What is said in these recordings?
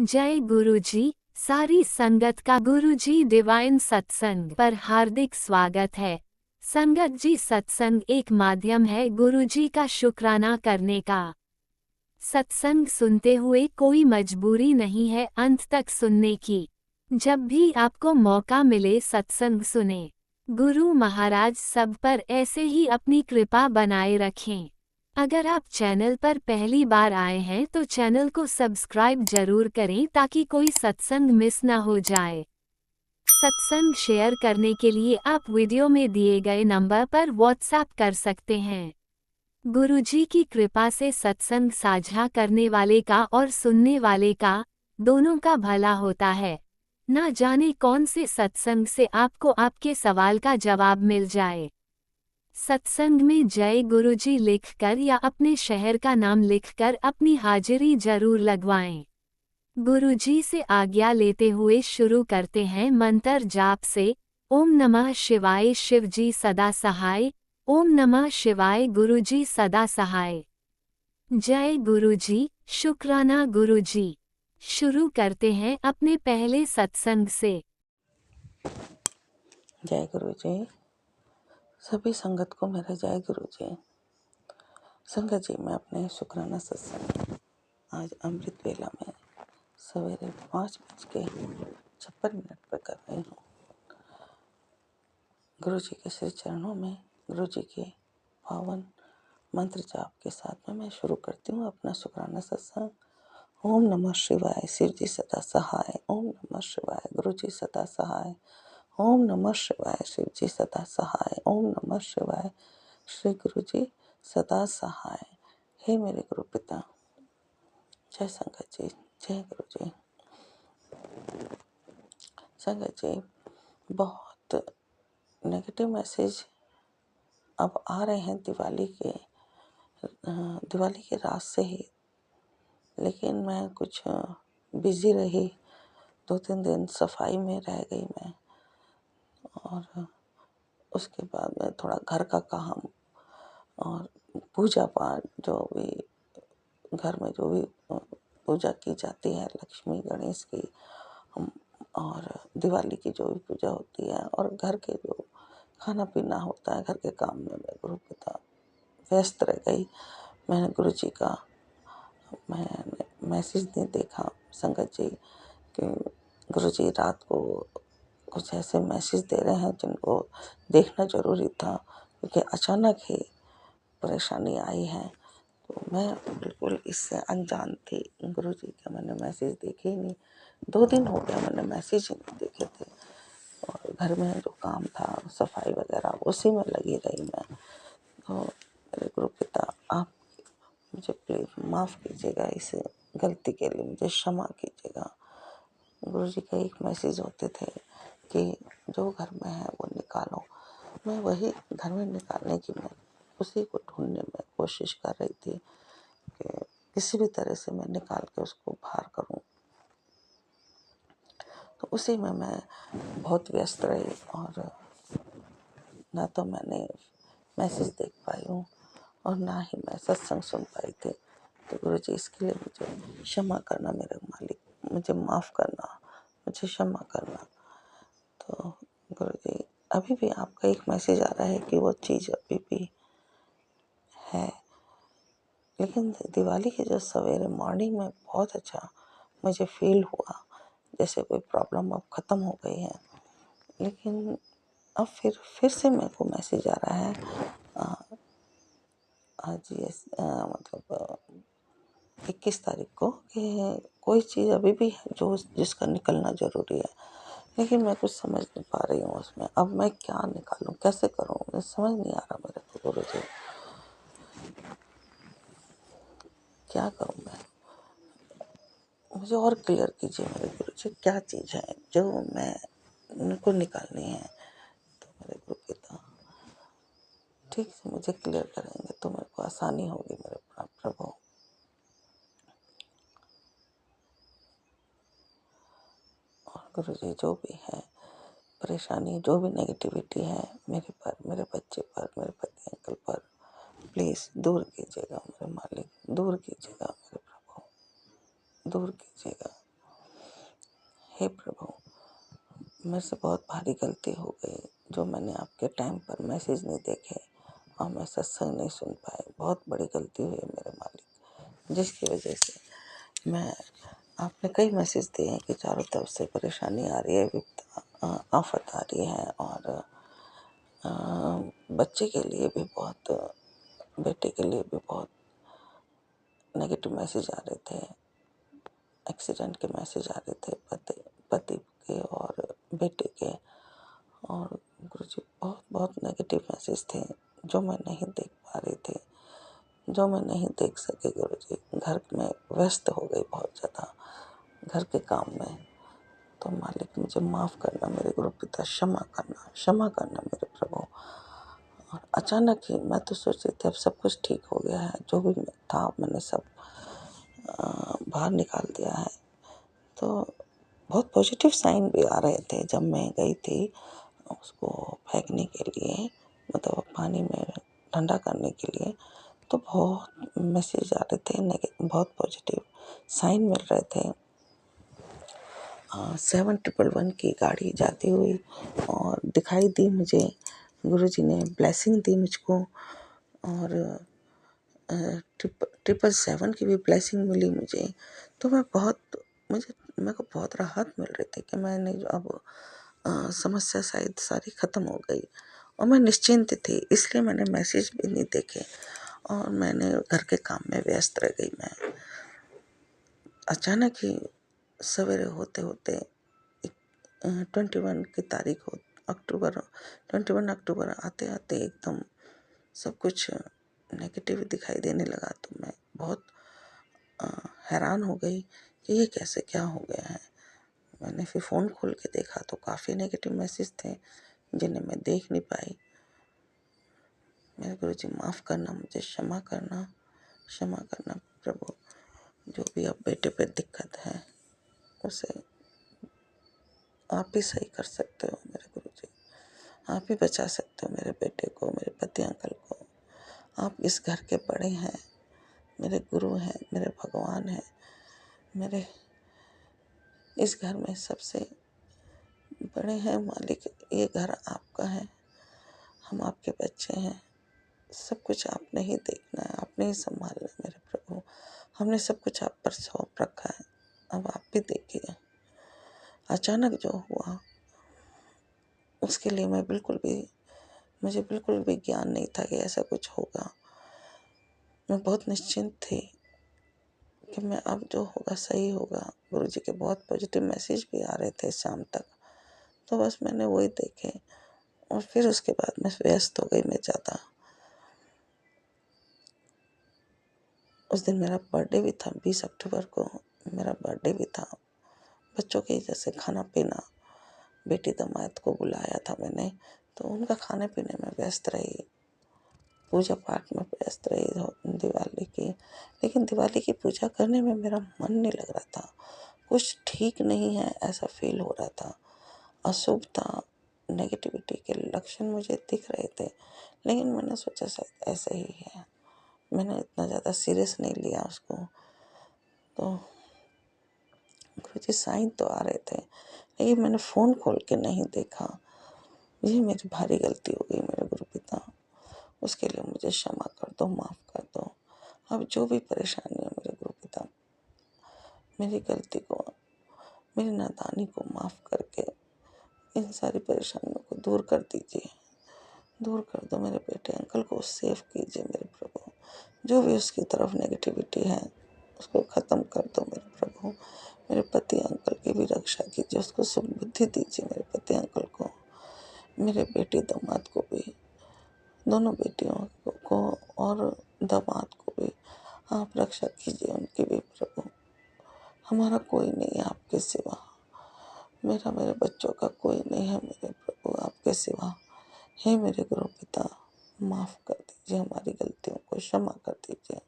जय गुरुजी। सारी संगत का गुरुजी डिवाइन सत्संग पर हार्दिक स्वागत है। संगत जी, सत्संग एक माध्यम है गुरुजी का शुक्राना करने का। सत्संग सुनते हुए कोई मजबूरी नहीं है अंत तक सुनने की। जब भी आपको मौका मिले सत्संग सुने। गुरु महाराज सब पर ऐसे ही अपनी कृपा बनाए रखें। अगर आप चैनल पर पहली बार आए हैं तो चैनल को सब्सक्राइब जरूर करें ताकि कोई सत्संग मिस ना हो जाए। सत्संग शेयर करने के लिए आप वीडियो में दिए गए नंबर पर व्हाट्सएप कर सकते हैं। गुरुजी की कृपा से सत्संग साझा करने वाले का और सुनने वाले का, दोनों का भला होता है। ना जाने कौन से सत्संग से आपको आपके सवाल का जवाब मिल जाए। सत्संग में जय गुरुजी लिखकर या अपने शहर का नाम लिखकर अपनी हाजिरी जरूर लगवाएं। गुरुजी से आज्ञा लेते हुए शुरू करते हैं मंत्र जाप से। ओम नमः शिवाय शिवजी सदा सहाय। ओम नमः शिवाय गुरुजी सदा सहाय। जय गुरुजी, शुक्राना गुरुजी। शुरू करते हैं अपने पहले सत्संग से। जय गुरु जी। सभी संगत को मेरा जय गुरु जी। संगत जी, मैं अपने शुक्राना सत्संग आज अमृत वेला में सवेरे 5:56 पर कर रही हूँ। गुरु जी के श्री चरणों में गुरु जी के पावन मंत्र जाप के साथ में मैं शुरू करती हूँ अपना शुक्राना सत्संग। ओम नमः शिवाय शिव जी सदा सहाय। ओम नमः शिवाय गुरु जी सदा सहाय। ओम नमः शिवाय शिव जी सदा सहाय। ओम नमः शिवाय श्री गुरु जी सदा सहाय। हे मेरे गुरु पिता, जय संगत जी, जय गुरु जी। संगत जी, बहुत नेगेटिव मैसेज अब आ रहे हैं दिवाली के रात से ही, लेकिन मैं कुछ बिजी रही। 2-3 दिन सफाई में रह गई मैं, और उसके बाद में थोड़ा घर का काम और पूजा पाठ, जो भी घर में जो भी पूजा की जाती है, लक्ष्मी गणेश की और दिवाली की जो भी पूजा होती है, और घर के जो खाना पीना होता है, घर के काम में मैं गुरु पिता व्यस्त रह गई। मैंने गुरु जी का मैंने मैसेज नहीं देखा संगत जी, कि गुरु जी रात को कुछ ऐसे मैसेज दे रहे हैं जिनको देखना जरूरी था, क्योंकि अचानक ही परेशानी आई है। तो मैं बिल्कुल इससे अनजान थी। गुरु जी का मैंने मैसेज देखे ही नहीं। 2 दिन हो गया मैंने मैसेज ही नहीं देखे थे, और घर में जो काम था सफाई वगैरह उसी में लगी रही मैं। तो मेरे गुरु पिता, आप मुझे प्लीज़ माफ़ कीजिएगा, इस गलती के लिए मुझे क्षमा कीजिएगा। गुरु जी का एक मैसेज होते थे कि जो घर में है वो निकालो। मैं वही घर में निकालने की, मैं उसी को ढूंढने में कोशिश कर रही थी कि किसी भी तरह से मैं निकाल के उसको बाहर करूं। तो उसी में मैं बहुत व्यस्त रही, और ना तो मैंने मैसेज देख पाई हूँ और ना ही मैं सत्संग सुन पाई थी। तो गुरु जी, इसके लिए मुझे क्षमा करना मेरे मालिक, मुझे माफ़ करना, मुझे क्षमा करना। तो गुरु जी, अभी भी आपका एक मैसेज आ रहा है कि वो चीज़ अभी भी है, लेकिन दिवाली के जो सवेरे मॉर्निंग में बहुत अच्छा मुझे फील हुआ, जैसे कोई प्रॉब्लम अब ख़त्म हो गई है। लेकिन अब फिर से मेरे को मैसेज आ रहा है आज मतलब 21 तारीख को, कि कोई चीज़ अभी भी है जो जिसका निकलना ज़रूरी है, लेकिन मैं कुछ समझ नहीं पा रही हूँ उसमें। अब मैं क्या निकालूं, कैसे करूं, मुझे समझ नहीं आ रहा मेरे को। गुरु जी, क्या करूं मैं, मुझे और क्लियर कीजिए मेरे गुरु जी, क्या चीज़ है जो मैं उनको निकालनी है। तो मेरे गुरु पिता ठीक से मुझे क्लियर करेंगे तो मेरे को आसानी होगी मेरे प्रभु। और गुरु जी, जो भी है परेशानी, जो भी नेगेटिविटी है मेरे पर, मेरे बच्चे पर, मेरे पति अंकल पर, प्लीज़ दूर कीजिएगा मेरे मालिक, दूर कीजिएगा मेरे प्रभु, दूर कीजिएगा। हे प्रभु, मेरे से बहुत भारी गलती हो गई जो मैंने आपके टाइम पर मैसेज नहीं देखे और मैं सत्संग नहीं सुन पाई। बहुत बड़ी गलती हुई है मेरे मालिक, जिसकी वजह से मैं आपने कई मैसेज दिए हैं कि चारों तरफ से परेशानी आ रही है, विपदा आफत आ रही है, और बच्चे के लिए भी बहुत, बेटे के लिए भी बहुत नेगेटिव मैसेज आ रहे थे, एक्सीडेंट के मैसेज आ रहे थे, पति के और बेटे के। और गुरुजी बहुत बहुत नेगेटिव मैसेज थे जो मैं नहीं देख पा रही थी, जो मैं नहीं देख सकी गुरुजी। घर में व्यस्त हो गई बहुत ज़्यादा, घर के काम में। तो मालिक मुझे माफ़ करना मेरे गुरु पिता, क्षमा करना मेरे प्रभु। और अचानक ही मैं तो सोच रही थी अब सब कुछ ठीक हो गया है, जो भी था मैंने सब बाहर निकाल दिया है। तो बहुत पॉजिटिव साइन भी आ रहे थे जब मैं गई थी उसको फेंकने के लिए, मतलब पानी में ठंडा करने के लिए। तो बहुत मैसेज आ रहे थे, बहुत पॉजिटिव साइन मिल रहे थे। 7111 की गाड़ी जाती हुई और दिखाई दी मुझे, गुरुजी ने ब्लेसिंग दी मुझको। और 777 की भी ब्लेसिंग मिली मुझे। तो मेरे को बहुत राहत मिल रही थी कि मैंने जो अब समस्या शायद सारी ख़त्म हो गई और मैं निश्चिंत थी, इसलिए मैंने मैसेज भी नहीं देखे और मैंने घर के काम में व्यस्त रह गई। मैं अचानक ही सवेरे होते होते 21 की तारीख हो, 21 अक्टूबर आते आते एकदम सब कुछ नेगेटिव दिखाई देने लगा। तो मैं बहुत हैरान हो गई कि ये कैसे, क्या हो गया है। मैंने फिर फ़ोन खोल के देखा तो काफ़ी नेगेटिव मैसेज थे जिन्हें मैं देख नहीं पाई। मेरे गुरुजी माफ़ करना, मुझे क्षमा करना प्रभु। जो भी अब बेटे पे दिक्कत है उसे आप ही सही कर सकते हो मेरे गुरुजी, आप ही बचा सकते हो मेरे बेटे को, मेरे पति अंकल को। आप इस घर के बड़े हैं, मेरे गुरु हैं, मेरे भगवान हैं। मेरे इस घर में सबसे बड़े हैं मालिक, ये घर आपका है, हम आपके बच्चे हैं। सब कुछ आपने ही देखना है, आपने ही संभालना है मेरे प्रभु। हमने सब कुछ आप पर सौंप रखा है, अब आप भी देखिए। अचानक जो हुआ उसके लिए मुझे बिल्कुल भी ज्ञान नहीं था कि ऐसा कुछ होगा। मैं बहुत निश्चिंत थी कि मैं अब जो होगा सही होगा। गुरुजी के बहुत पॉजिटिव मैसेज भी आ रहे थे शाम तक, तो बस मैंने वही देखे और फिर उसके बाद मैं व्यस्त हो गई मैं ज़्यादा। उस दिन मेरा बर्थडे भी था, 20 अक्टूबर को मेरा बर्थडे भी था। बच्चों के जैसे खाना पीना, बेटी दामाद को बुलाया था मैंने, तो उनका खाने पीने में व्यस्त रही, पूजा पाठ में व्यस्त रही दिवाली की। लेकिन दिवाली की पूजा करने में मेरा मन नहीं लग रहा था, कुछ ठीक नहीं है ऐसा फील हो रहा था। अशुभता, नेगेटिविटी के लक्षण मुझे दिख रहे थे, लेकिन मैंने सोचा शायद ऐसे ही है, मैंने इतना ज़्यादा सीरियस नहीं लिया उसको। तो कुछ साइन तो आ रहे थे, लेकिन मैंने फ़ोन खोल के नहीं देखा। ये मेरी भारी गलती हो गई मेरे गुरु पिता, उसके लिए मुझे क्षमा कर दो, माफ़ कर दो। अब जो भी परेशानी है मेरे गुरु पिता, मेरी गलती को, मेरी नादानी को माफ़ करके इन सारी परेशानियों को दूर कर दीजिए, दूर कर दो। मेरे बेटे अंकल को सेफ कीजिए मेरे प्रभु। जो भी उसकी तरफ नेगेटिविटी है उसको ख़त्म कर दो मेरे प्रभु। मेरे पति अंकल की भी रक्षा कीजिए, उसको सुबुद्धि दीजिए मेरे पति अंकल को, मेरे बेटी दामाद को भी, दोनों बेटियों को और दामाद को भी आप रक्षा कीजिए उनकी भी प्रभु। हमारा कोई नहीं है आपके सिवा, मेरे बच्चों का कोई नहीं है मेरे प्रभु आपके सिवा। हे मेरे गुरु पिता, माफ़ कर दीजिए, हमारी गलतियों को क्षमा कर दीजिए।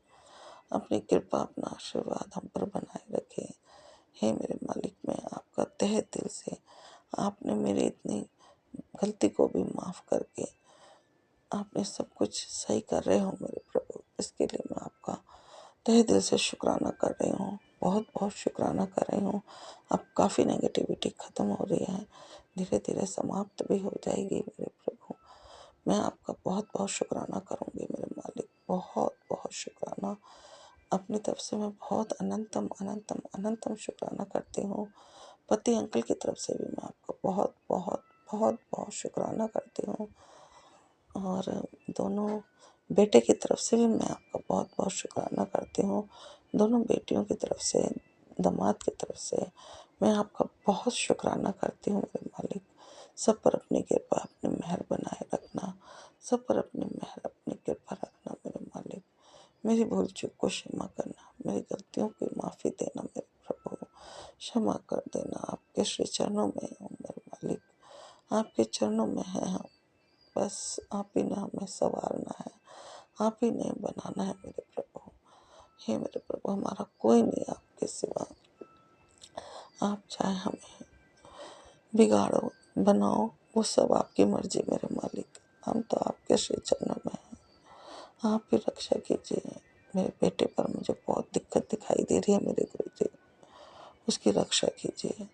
अपनी कृपा, अपना आशीर्वाद हम पर बनाए रखें। हे मेरे मालिक, मैं आपका तहे दिल से, आपने मेरी इतनी गलती को भी माफ़ करके आपने सब कुछ सही कर रहे हो मेरे प्रभु, इसके लिए मैं आपका तहे दिल से शुक्राना कर रही हूँ। बहुत बहुत शुक्राना कर रही हूँ। अब काफ़ी नेगेटिविटी ख़त्म हो रही है, धीरे धीरे समाप्त भी हो जाएगी मेरे प्रभु। मैं आपका बहुत बहुत शुक्राना करूँगी मेरे मालिक, बहुत बहुत शुक्राना। अपनी तरफ से मैं बहुत अनंतम अनंतम अनंतम शुक्राना करती हूँ। पति अंकल की तरफ से भी मैं आपका बहुत बहुत बहुत बहुत शुक्राना करती हूँ, और दोनों बेटे की तरफ से भी मैं आपका बहुत बहुत शुक्राना करती हूँ। दोनों बेटियों की तरफ से, दामाद की तरफ से मैं आपका बहुत शुक्राना करती हूँ मेरे मालिक। सब पर अपनी कृपा, अपनी मेहर बनाए रखना, सब पर अपनी मेहर, अपनी कृपा रखना मेरे मालिक। मेरी भूल चूक को क्षमा करना, मेरी गलतियों की माफ़ी देना मेरे प्रभु, क्षमा कर देना। आपके श्री चरणों में हूँ मेरे मालिक, आपके चरणों में है हम। बस आप ही ने हमें संवारना है, आप ही ने बनाना है मेरे प्रभु। हे मेरे प्रभु, हमारा कोई नहीं आपके सिवा। आप चाहे हमें बिगाड़ो, बनाओ, वो सब आपकी मर्जी मेरे मालिक। हम तो आपके श्री चरणों में हैं, आप ही रक्षा कीजिए। मेरे बेटे पर मुझे बहुत दिक्कत दिखाई दे रही है मेरे गुरु जी, उसकी रक्षा कीजिए।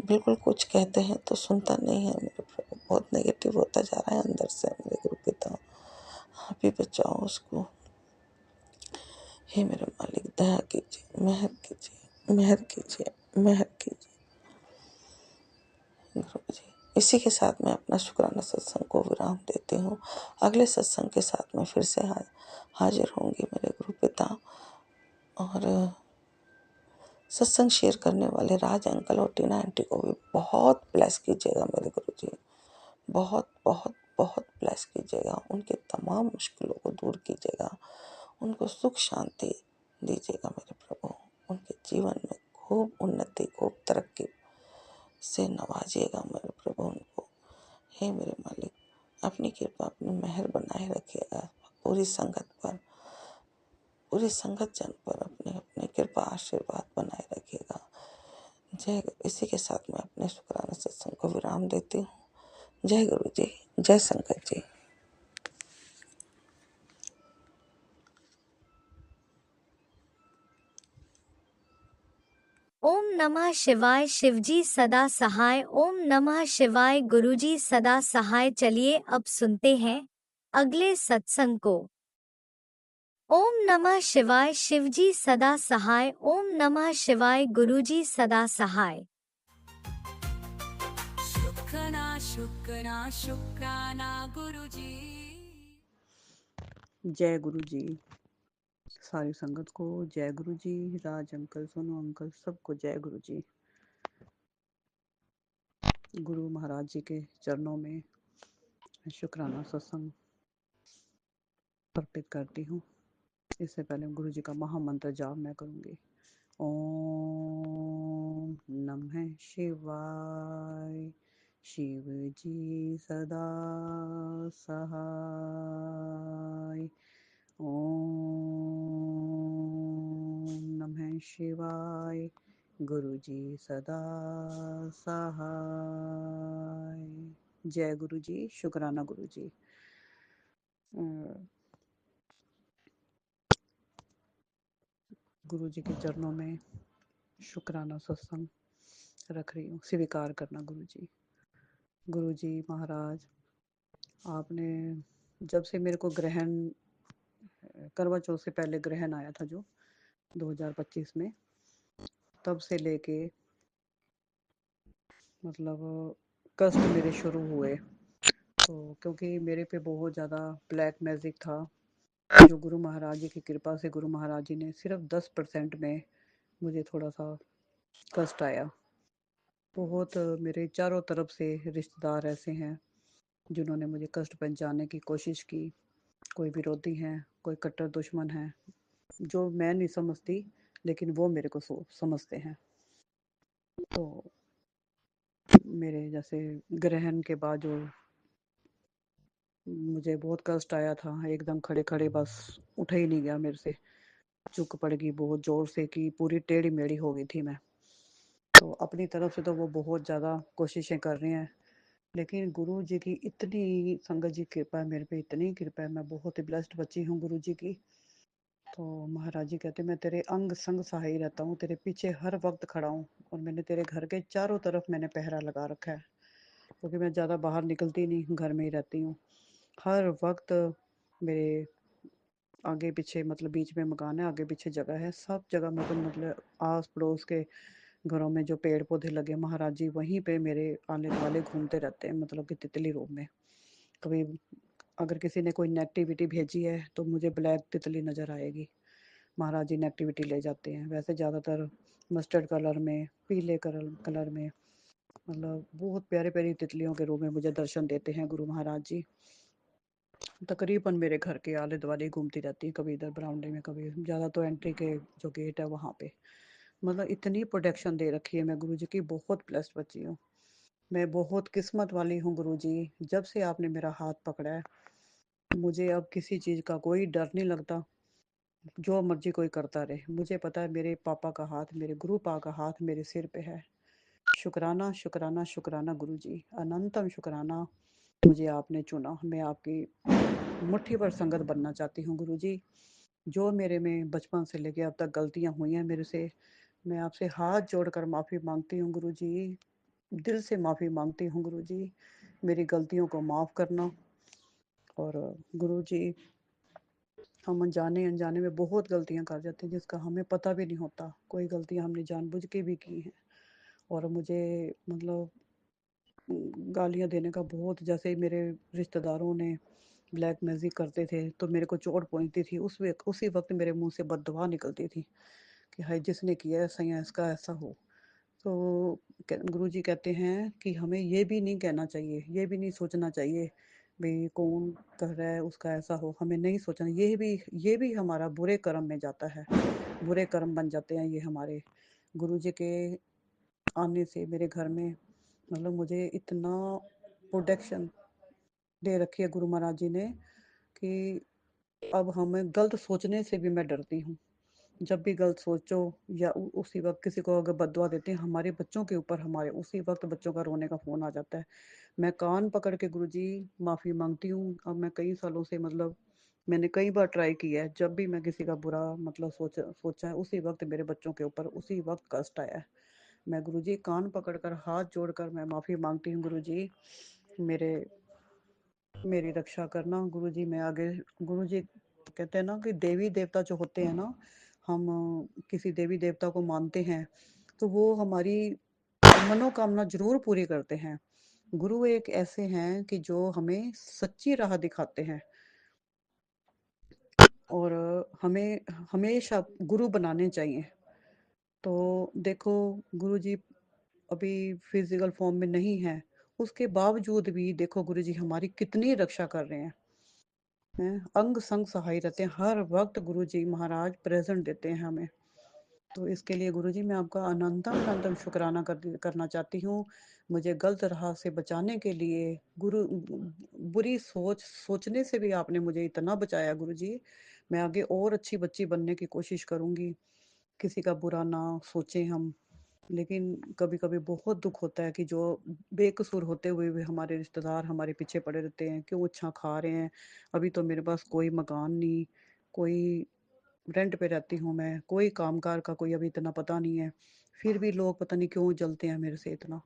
बिल्कुल कुछ कहते हैं तो सुनता नहीं है मेरे प्रभु, बहुत नेगेटिव होता जा रहा है अंदर से मेरे गुरु पिता। आप ही बचाओ उसको। हे मेरे मालिक, दया कीजिए, मेहर कीजिए, मेहर कीजिए, मेहर कीजिए गुरु जी। इसी के साथ मैं अपना शुक्राना सत्संग को विराम देती हूँ। अगले सत्संग के साथ मैं फिर से हाजिर होंगी मेरे गुरु पिता। और सत्संग शेयर करने वाले राज अंकल और टीना आंटी को भी बहुत ब्लेस कीजिएगा मेरे गुरु जी, बहुत बहुत बहुत ब्लेस कीजिएगा। उनके तमाम मुश्किलों को दूर कीजिएगा, उनको सुख शांति दीजिएगा मेरे प्रभु। उनके जीवन में खूब उन्नति, खूब तरक्की से नवाजिएगा मेरे प्रभु उनको। हे मेरे मालिक, अपनी कृपा, अपनी मेहर बनाए रखिएगा पूरी संगत पर, पूरी संगत जन पर अपने अपने कृपा आशीर्वाद बनाए रखिएगा। जय। इसी के साथ मैं अपने शुक्राना सत्संग को विराम देती हूँ। जय गुरु जी, जय संगत जी। ओम नमः शिवाय। शिवजी सदा सहाय। ओम नमः शिवाय। गुरुजी सदा सहाय। चलिए अब सुनते हैं अगले सत्संग को। ओम नमः शिवाय। शिवजी सदा सहाय। ओम नमः शिवाय। गुरुजी सदा सहाय। शुक्राना शुक्राना शुक्राना गुरुजी। जय गुरु जी। सारी संगत को जय गुरु जी। राज अंकल, सोनू अंकल, सबको जय गुरु जी। गुरु महाराज जी के चरणों में शुक्राना सत्संग अर्पित करती हूँ। इससे पहले गुरु जी का महामंत्र जाप मैं करूँगी। ओम नमः शिवाय। शिव जी सदा सहाय। ओम नमः शिवाय। गुरु जी सदा सहाय। जय गुरु जी। शुक्राना गुरु जी। गुरु जी के चरणों में शुक्राना सत्संग रख रही हूँ। स्वीकार करना गुरु जी। गुरु जी महाराज, आपने जब से मेरे को ग्रहण, करवा चौथ से पहले ग्रहण आया था जो 2025 में, तब से लेके मतलब कष्ट मेरे शुरू हुए। तो क्योंकि मेरे पे बहुत ज़्यादा ब्लैक मैजिक था, जो गुरु महाराज जी की कृपा से गुरु महाराज जी ने सिर्फ 10% में मुझे थोड़ा सा कष्ट आया। बहुत मेरे चारों तरफ से रिश्तेदार ऐसे हैं जिन्होंने मुझे कष्ट पहुंचाने की कोशिश की। कोई विरोधी हैं, कोई कट्टर दुश्मन हैं, जो मैं नहीं समझती लेकिन वो मेरे को समझते हैं। तो मेरे जैसे ग्रहण के बाद जो मुझे बहुत कष्ट आया था, एकदम खड़े खड़े बस उठा ही नहीं गया मेरे से, चुक पड़ गई बहुत जोर से कि पूरी टेढ़ी मेढ़ी हो गई थी मैं। तो अपनी तरफ से तो वो बहुत ज़्यादा कोशिशें कर रहे हैं, लेकिन गुरु जी की इतनी संगत जी कृपा है मेरे पे, इतनी कृपा है, मैं बहुत ही ब्लेस्ड बच्ची हूँ गुरु जी की। तो महाराज जी कहते मैं तेरे अंग संग सहाय रहता हूँ, तेरे पीछे हर वक्त खड़ा हूँ, और मैंने तेरे घर के चारों तरफ मैंने पहरा लगा रखा है, क्योंकि मैं ज़्यादा बाहर निकलती नहीं हूँ, घर में ही रहती हूँ। हर वक्त मेरे आगे पीछे मतलब बीच में मकान है, आगे पीछे जगह है, सब जगह मतलब आस पड़ोस के घरों में जो पेड़ पौधे लगे महाराज जी वहीं पे मेरे आले दुआले घूमते रहते हैं, मतलब कि तितली रूप में। कभी अगर किसी ने कोई नेगेटिविटी भेजी है तो मुझे ब्लैक तितली नज़र आएगी, महाराज जी नेगेटिविटी ले जाते हैं। वैसे ज़्यादातर मस्टर्ड कलर में, पीले कलर कलर में, मतलब बहुत प्यारे प्यारी तितलियों के रूप में मुझे दर्शन देते हैं गुरु महाराज जी। तकरीबन मेरे घर के आले दुआले घूमती रहती है, कभी इधर बरामदे में, कभी ज़्यादा तो एंट्री के जो गेट है वहाँ पे। मतलब इतनी प्रोटेक्शन दे रखी है, मैं गुरु जी की बहुत ब्लेस्ड बच्ची हूँ। मैं बहुत किस्मत वाली हूँ गुरु जी, जब से आपने मेरा हाथ पकड़ा है मुझे अब किसी चीज़ का कोई डर नहीं लगता। जो मर्जी कोई करता रहे, मुझे पता है मेरे पापा का हाथ, मेरे गुरु पा का हाथ मेरे सिर पे है। शुक्राना शुक्राना शुक्राना गुरु जी, अनंतम शुक्राना। मुझे आपने चुना, मैं आपकी मुट्ठी भर संगत बनना चाहती हूँ गुरु जी। जो मेरे में बचपन से लेके अब तक गलतियाँ हुई हैं मेरे से, मैं आपसे हाथ जोड़कर माफ़ी मांगती हूँ गुरु जी, दिल से माफ़ी मांगती हूँ गुरु जी। मेरी गलतियों को माफ़ करना। और गुरु जी, हम अनजाने अनजाने में बहुत गलतियाँ कर जाते हैं जिसका हमें पता भी नहीं होता। कोई गलतियाँ हमने जानबूझ के भी की हैं। और मुझे मतलब गालियाँ देने का बहुत, जैसे मेरे रिश्तेदारों ने ब्लैक मैजिक करते थे तो मेरे को चोट पहुँचती थी, उसी वक्त मेरे मुंह से बददुआ निकलती थी कि हाय जिसने किया ऐसा या इसका ऐसा हो। तो गुरु जी कहते हैं कि हमें ये भी नहीं कहना चाहिए, ये भी नहीं सोचना चाहिए भाई कौन कर रहा है उसका ऐसा हो, हमें नहीं सोचना। ये भी हमारा बुरे कर्म में जाता है, बुरे कर्म बन जाते हैं ये हमारे। गुरु जी के आने से मेरे घर में मतलब मुझे इतना प्रोटेक्शन दे रखी है गुरु महाराज जी ने कि अब हमें गलत सोचने से भी मैं डरती हूँ। जब भी गलत सोचो या उसी वक्त किसी को अगर बददुआ देते हैं हमारे बच्चों के ऊपर, हमारे उसी वक्त बच्चों का रोने का फ़ोन आ जाता है। मैं कान पकड़ के गुरुजी माफ़ी मांगती हूँ। अब मैं कई सालों से मतलब मैंने कई बार ट्राई किया है, जब भी मैं किसी का बुरा मतलब सोचा है उसी वक्त मेरे बच्चों के ऊपर उसी वक्त कष्ट आया है। मैं गुरुजी कान पकड़कर हाथ जोड़कर मैं माफ़ी मांगती हूँ गुरुजी, मेरे मेरी रक्षा करना गुरुजी। मैं आगे गुरुजी कहते हैं ना कि देवी देवता जो होते हैं ना, हम किसी देवी देवता को मानते हैं तो वो हमारी मनोकामना जरूर पूरी करते हैं। गुरु एक ऐसे हैं कि जो हमें सच्ची राह दिखाते हैं और हमें हमेशा गुरु बनाने चाहिए। तो देखो गुरु जी अभी फिजिकल फॉर्म में नहीं है, उसके बावजूद भी देखो गुरु जी हमारी कितनी रक्षा कर रहे हैं, अंग संग सहाय रहते हैं, हर वक्त गुरु जी महाराज प्रेजेंट देते हैं हमें। तो इसके लिए गुरुजी मैं आपका अनंतम अनंतम शुक्राना करना चाहती हूँ। मुझे गलत राह से बचाने के लिए गुरु बुरी सोचने से भी आपने मुझे इतना बचाया गुरुजी। मैं आगे और अच्छी बच्ची बनने की कोशिश करूँगी, किसी का बुरा ना सोचें हम। लेकिन कभी-कभी बहुत दुख होता है कि जो बेकसूर होते हुए भी हमारे रिश्तेदार हमारे पीछे पड़े रहते हैं, क्यों अच्छा खा रहे हैं। अभी तो मेरे पास कोई मकान नहीं, कोई रेंट पे रहती हूँ मैं, कोई कामकाज का कोई अभी इतना पता नहीं है, फिर भी लोग पता नहीं क्यों जलते हैं मेरे से इतना।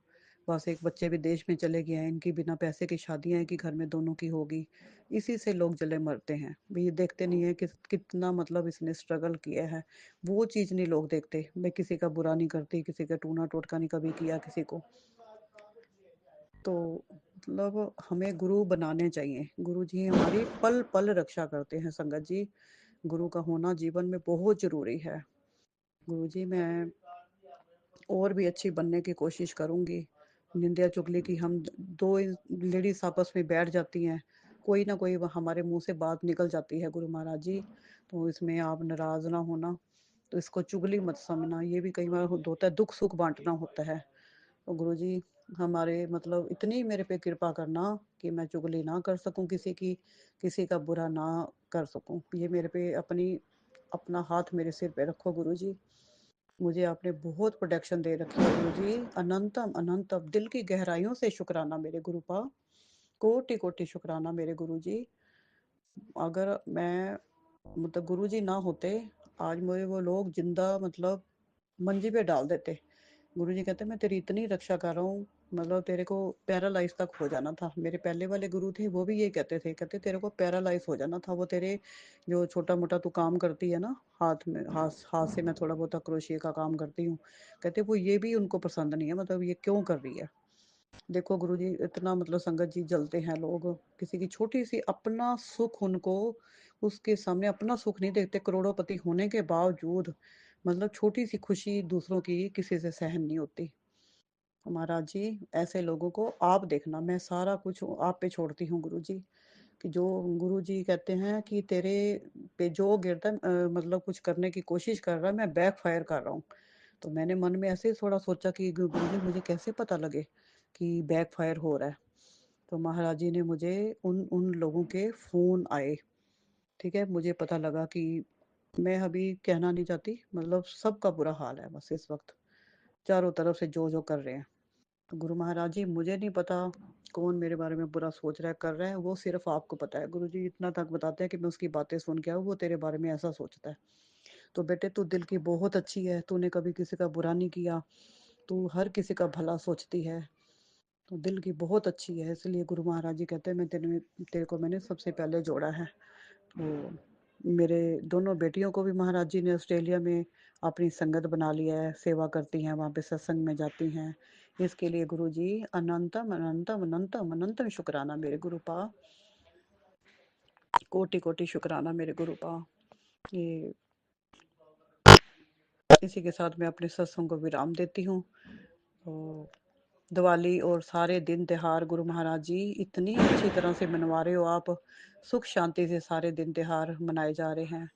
बस एक बच्चे विदेश में चले गए हैं, इनकी बिना पैसे की शादियां हैं कि घर में दोनों की होगी, इसी से लोग जले मरते हैं। भाई ये देखते नहीं है कि कितना मतलब इसने स्ट्रगल किया है, वो चीज़ नहीं लोग देखते। मैं किसी का बुरा नहीं करती, किसी का टूना टोटका नहीं कभी किया किसी को। तो मतलब हमें गुरु बनाने चाहिए, गुरु जी हमारी पल पल रक्षा करते हैं संगत जी। गुरु का होना जीवन में बहुत ज़रूरी है। गुरुजी मैं और भी अच्छी बनने की कोशिश करूँगी। निंदा चुगली की हम 2 लेडीज़ आपस में बैठ जाती हैं, कोई ना कोई हमारे मुँह से बात निकल जाती है गुरु महाराज जी, तो इसमें आप नाराज़ ना होना, तो इसको चुगली मत समझना, ये भी कई बार होता है, दुःख-सुख बाँटना होता है। तो गुरुजी हमारे मतलब इतनी मेरे पे कृपा करना कि मैं चुगली ना कर सकूँ किसी की, किसी का बुरा ना कर सकूँ। ये मेरे पे अपना हाथ मेरे सिर पे रखो गुरुजी। मुझे आपने बहुत प्रोटेक्शन दे रखी है गुरुजी। अनंतम अनंतम दिल की गहराइयों से शुक्राना मेरे गुरुपा, कोटि कोटि शुक्राना मेरे गुरुजी। अगर मैं मतलब गुरुजी ना होते, आज मुझे वो लोग जिंदा मतलब मंजी पे डाल देते। गुरुजी कहते मैं तेरी इतनी रक्षा कर रहा हूँ, मतलब तेरे को पैरालाइज तक हो जाना था। मेरे पहले वाले गुरु थे वो भी ये कहते थे, कहते तेरे को पैरालाइज हो जाना था। वो तेरे जो छोटा मोटा तू काम करती है ना, हाथ में हाथ हाथ से मैं थोड़ा बहुत क्रोशिया का काम करती हूँ, कहते वो ये भी उनको पसंद नहीं है, मतलब ये क्यों कर रही है। देखो गुरुजी इतना मतलब संगत जी जलते हैं लोग, किसी की छोटी सी अपना सुख उनको, उसके सामने अपना सुख नहीं देखते, करोड़ोंपति होने के बावजूद मतलब छोटी सी खुशी दूसरों की किसी से सहन नहीं होती। महाराज जी ऐसे लोगों को आप देखना, मैं सारा कुछ आप पे छोड़ती हूँ गुरु जी। कि जो गुरु जी कहते हैं कि तेरे पे जो गिरता है मतलब कुछ करने की कोशिश कर रहा है, मैं बैक फायर कर रहा हूँ। तो मैंने मन में ऐसे ही थोड़ा सोचा कि गुरु जी मुझे कैसे पता लगे कि बैक फायर हो रहा है। तो महाराज जी ने मुझे उन उन लोगों के फ़ोन आए, ठीक है। मुझे पता लगा कि मैं अभी कहना नहीं चाहती, मतलब सबका बुरा हाल है बस इस वक्त, चारों तरफ से जो कर रहे हैं। तो गुरु महाराज जी मुझे नहीं पता कौन मेरे बारे में बुरा सोच रहा है कर रहा है, वो सिर्फ आपको पता है। गुरु जी इतना तक बताते हैं कि मैं उसकी बातें सुन के आऊँ, वो तेरे बारे में ऐसा सोचता है। तो बेटे तू दिल की बहुत अच्छी है, तूने कभी किसी का बुरा नहीं किया, तू हर किसी का भला सोचती है, तो दिल की बहुत अच्छी है। इसलिए गुरु महाराज जी कहते हैं मैं तेरे को मैंने सबसे पहले जोड़ा है। तो मेरे दोनों बेटियों को भी महाराज जी ने ऑस्ट्रेलिया में अपनी संगत बना लिया है, सेवा करती हैं, वहाँ पे सत्संग में जाती हैं। इसके लिए गुरु जी अनंतम अनंतम अनंतम अनंतम शुक्राना मेरे गुरुपा, कोटि कोटि शुक्राना मेरे गुरुपा। ये इसी के साथ मैं अपने सत्संग को विराम देती हूँ। तो दिवाली और सारे दिन त्योहार गुरु महाराज जी इतनी अच्छी तरह से मनवा रहे हो आप, सुख शांति से सारे दिन त्योहार मनाए जा रहे हैं।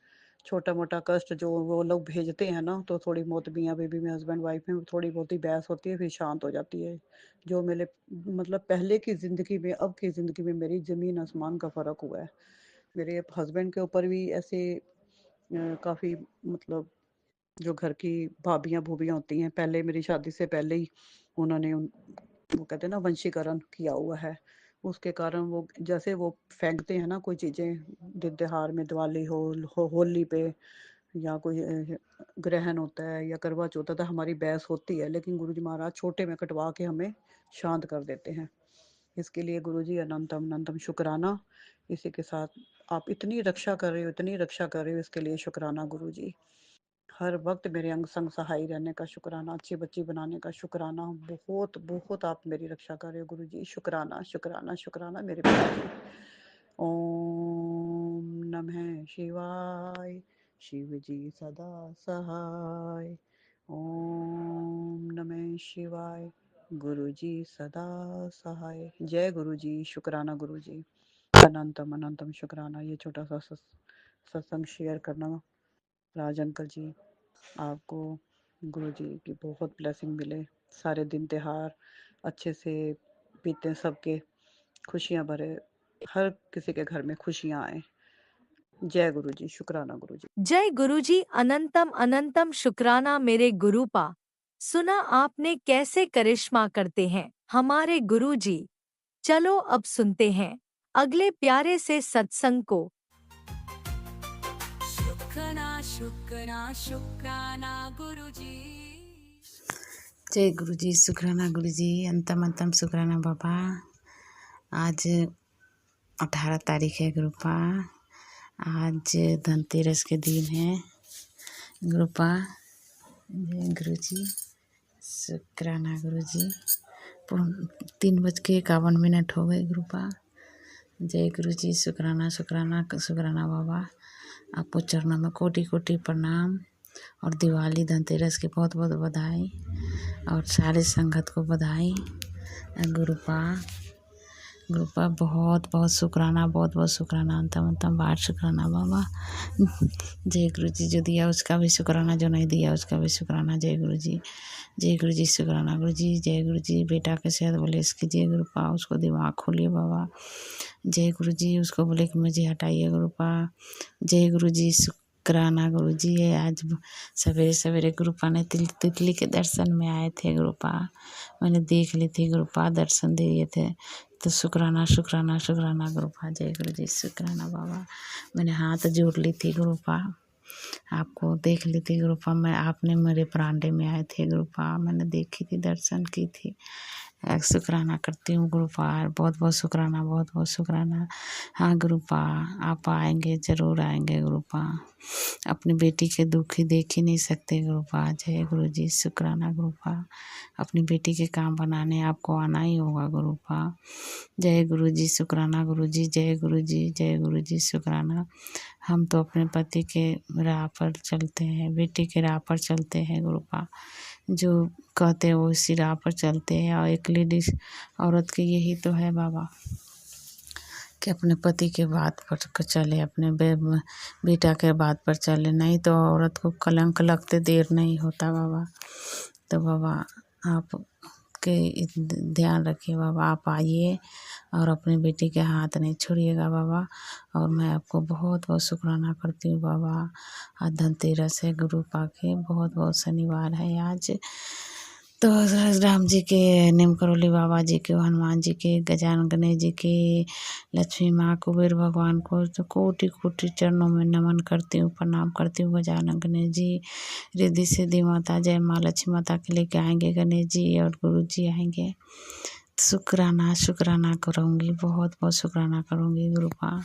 छोटा मोटा कष्ट जो वो लोग भेजते हैं ना, तो थोड़ी बहुत मियाँ बीबी में हस्बैंड वाइफ में थोड़ी बहुत ही बहस होती है, फिर शांत हो जाती है। जो मेरे मतलब पहले की ज़िंदगी में अब की ज़िंदगी में मेरी ज़मीन आसमान का फ़र्क हुआ है। मेरे हस्बैंड के ऊपर भी ऐसे काफ़ी मतलब जो घर की भाभियाँ भूभियाँ होती हैं, पहले मेरी शादी से पहले ही उन्होंने वो कहते हैं ना वंशीकरण किया हुआ है। उसके कारण वो जैसे वो फेंकते हैं ना कोई चीज़ें, दिन त्योहार में दिवाली होली पे, या कोई ग्रहण होता है या करवा चौथ होता है, हमारी बहस होती है, लेकिन गुरुजी महाराज छोटे में कटवा के हमें शांत कर देते हैं। इसके लिए गुरुजी अनंतम अनंतम शुक्राना। इसी के साथ आप इतनी रक्षा कर रहे हो, इतनी रक्षा कर रहे हो, इसके लिए शुक्राना गुरुजी। हर वक्त मेरे अंग संग सहाय रहने का शुक्राना, अच्छी बच्ची बनाने का शुक्राना। बहुत बहुत आप मेरी रक्षा कर रहे हो गुरु जी, शुक्राना शुक्राना शुक्राना मेरे पिताजी। ओम नमः शिवाय, शिव जी सदा सहाय। ओम नमः शिवाय, गुरु जी सदा सहाय। जय गुरु जी, शुक्राना गुरु जी, अनंतम अनंतम शुक्राना। ये छोटा सा सत्संग शेयर करना। राज अंकल जी आपको गुरु जी की बहुत ब्लेसिंग मिले, सारे दिन त्योहार अच्छे से बीते, सबके खुशियाँ भरे, हर किसी के घर में खुशियाँ आए। जय गुरु जी, शुक्राना गुरु जी। जय गुरुजी, अनंतम अनंतम शुक्राना मेरे गुरुपा। सुना आपने कैसे करिश्मा करते हैं हमारे गुरुजी। चलो अब सुनते हैं अगले प्यारे से सत्संग को। शुक्राना शुक्राना शुक्राना गुरुजी। जय गुरु जी, शुक्राना गुरु जी, अंतम अंतम शुक्राना बाबा। आज 18 तारीख है गुरुपा, आज धनतेरस के दिन है गुरुपा। जय गुरु जी, शुक्राना गुरु जी। 3:51 हो गए गुरुपा। जय गुरु जी, शुक्राना शुक्राना शुक्राना बाबा। आपको चरणों में कोटि कोटि प्रणाम और दिवाली धनतेरस की बहुत बहुत बधाई और सारे संगत को बधाई। गुरुपा गुरुपा बहुत बहुत शुक्राना, बहुत बहुत शुक्राना, अंतम अंतम बार शुक्राना बाबा। जय गुरु जी, जो दिया उसका भी शुक्राना, जो नहीं दिया उसका भी शुक्राना। जय गुरु जी, जय गुरु जी, शुक्राना गुरु जी। जय गुरु जी, बेटा के सेहत बोले इसकी जय गुरुपा, उसको दिमाग खोलिए बाबा। जय गुरु जी, उसको बोले कि मुझे हटाइए गुरुपा। जय गुरु जी, शुक्राना गुरुजी है। आज सवेरे सवेरे गुरुपा ने तितली के दर्शन में आए थे गुरुपा, मैंने देख ली थी गुरुपा, दर्शन दे रहे थे तो शुक्राना शुक्राना शुक्राना गुरुपा। जय गुरुजी शुक्राना बाबा। मैंने हाथ जोड़ ली थी गुरुपा, आपको देख ली थी गुरुपा, मैं आपने मेरे बरांडे में आए थे गुरुपा, मैंने देखी थी, दर्शन की थी। शुक्राना करती हूँ गुरुपा, बहुत बहुत शुक्राना, बहुत बहुत शुक्राना। हाँ गुरुपा, आप आएंगे, ज़रूर आएंगे गुरुपा। अपनी बेटी के दुख ही देख ही नहीं सकते गुरुपा। जय गुरुजी शुक्राना गुरुपा। अपनी बेटी के काम बनाने आपको आना ही होगा गुरुपा। जय गुरुजी शुक्राना गुरुजी। जय गुरुजी, जय गुरुजी शुक्राना। हम तो अपने पति के राह पर चलते हैं, बेटी के राह पर चलते हैं गुरुपा, जो कहते हैं वो उसी राह पर चलते हैं। और एक लेडीज औरत की यही तो है बाबा कि अपने पति के बात पर चले, अपने बेटा के बात पर चले, नहीं तो औरत को कलंक लगते देर नहीं होता बाबा। तो बाबा आप के ध्यान रखिए बाबा, आप आइए और अपनी बेटी के हाथ नहीं छोड़िएगा बाबा। और मैं आपको बहुत बहुत शुक्राना करती हूँ बाबा। आज धनतेरस है गुरुपा के, बहुत बहुत शनिवार है आज, तो राम जी के, नीम करोली बाबा जी के, हनुमान जी के, गजानन गणेश जी के, लक्ष्मी माँ, कुबेर भगवान को तो कोटि कोटि चरणों में नमन करती हूँ, प्रणाम करती हूँ। गजानन गणेश जी, रिद्धि सिद्धि माता, जय माँ लक्ष्मी माता के लेके आएंगे गणेश जी और गुरु जी आएंगे। शुक्राना शुक्राना करूँगी, बहुत बहुत शुक्राना करूँगी गुरुपा।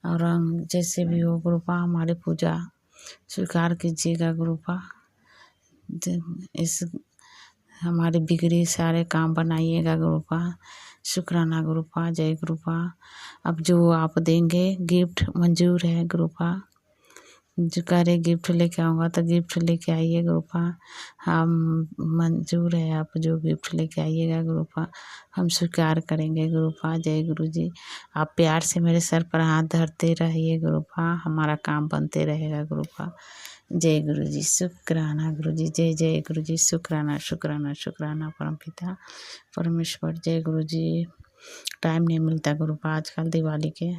और जैसे भी हो गुरुपा, हमारी पूजा स्वीकार कीजिएगा गुरुपा। इस हमारे बिगड़े सारे काम बनाइएगा गुरुपा। शुक्राना गुरुपा। जय गुरुपा। अब जो आप देंगे गिफ्ट मंजूर है गुरुपा, जो कह रहे गिफ्ट लेके आऊँगा तो गिफ्ट लेके आइए गुरुपा। हम मंजूर है, आप जो गिफ्ट लेके आइएगा गुरुपा हम स्वीकार करेंगे गुरुपा। जय गुरुजी। आप प्यार से मेरे सर पर हाथ धरते रहिए गुरुपा, हमारा काम बनते रहेगा गुरुपा। जय गुरुजी शुक्राना गुरुजी। जय जय गुरुजी शुक्राना शुक्राना शुक्राना परमपिता परमेश्वर। जय गुरुजी। टाइम नहीं मिलता गुरुपा आजकल दिवाली के,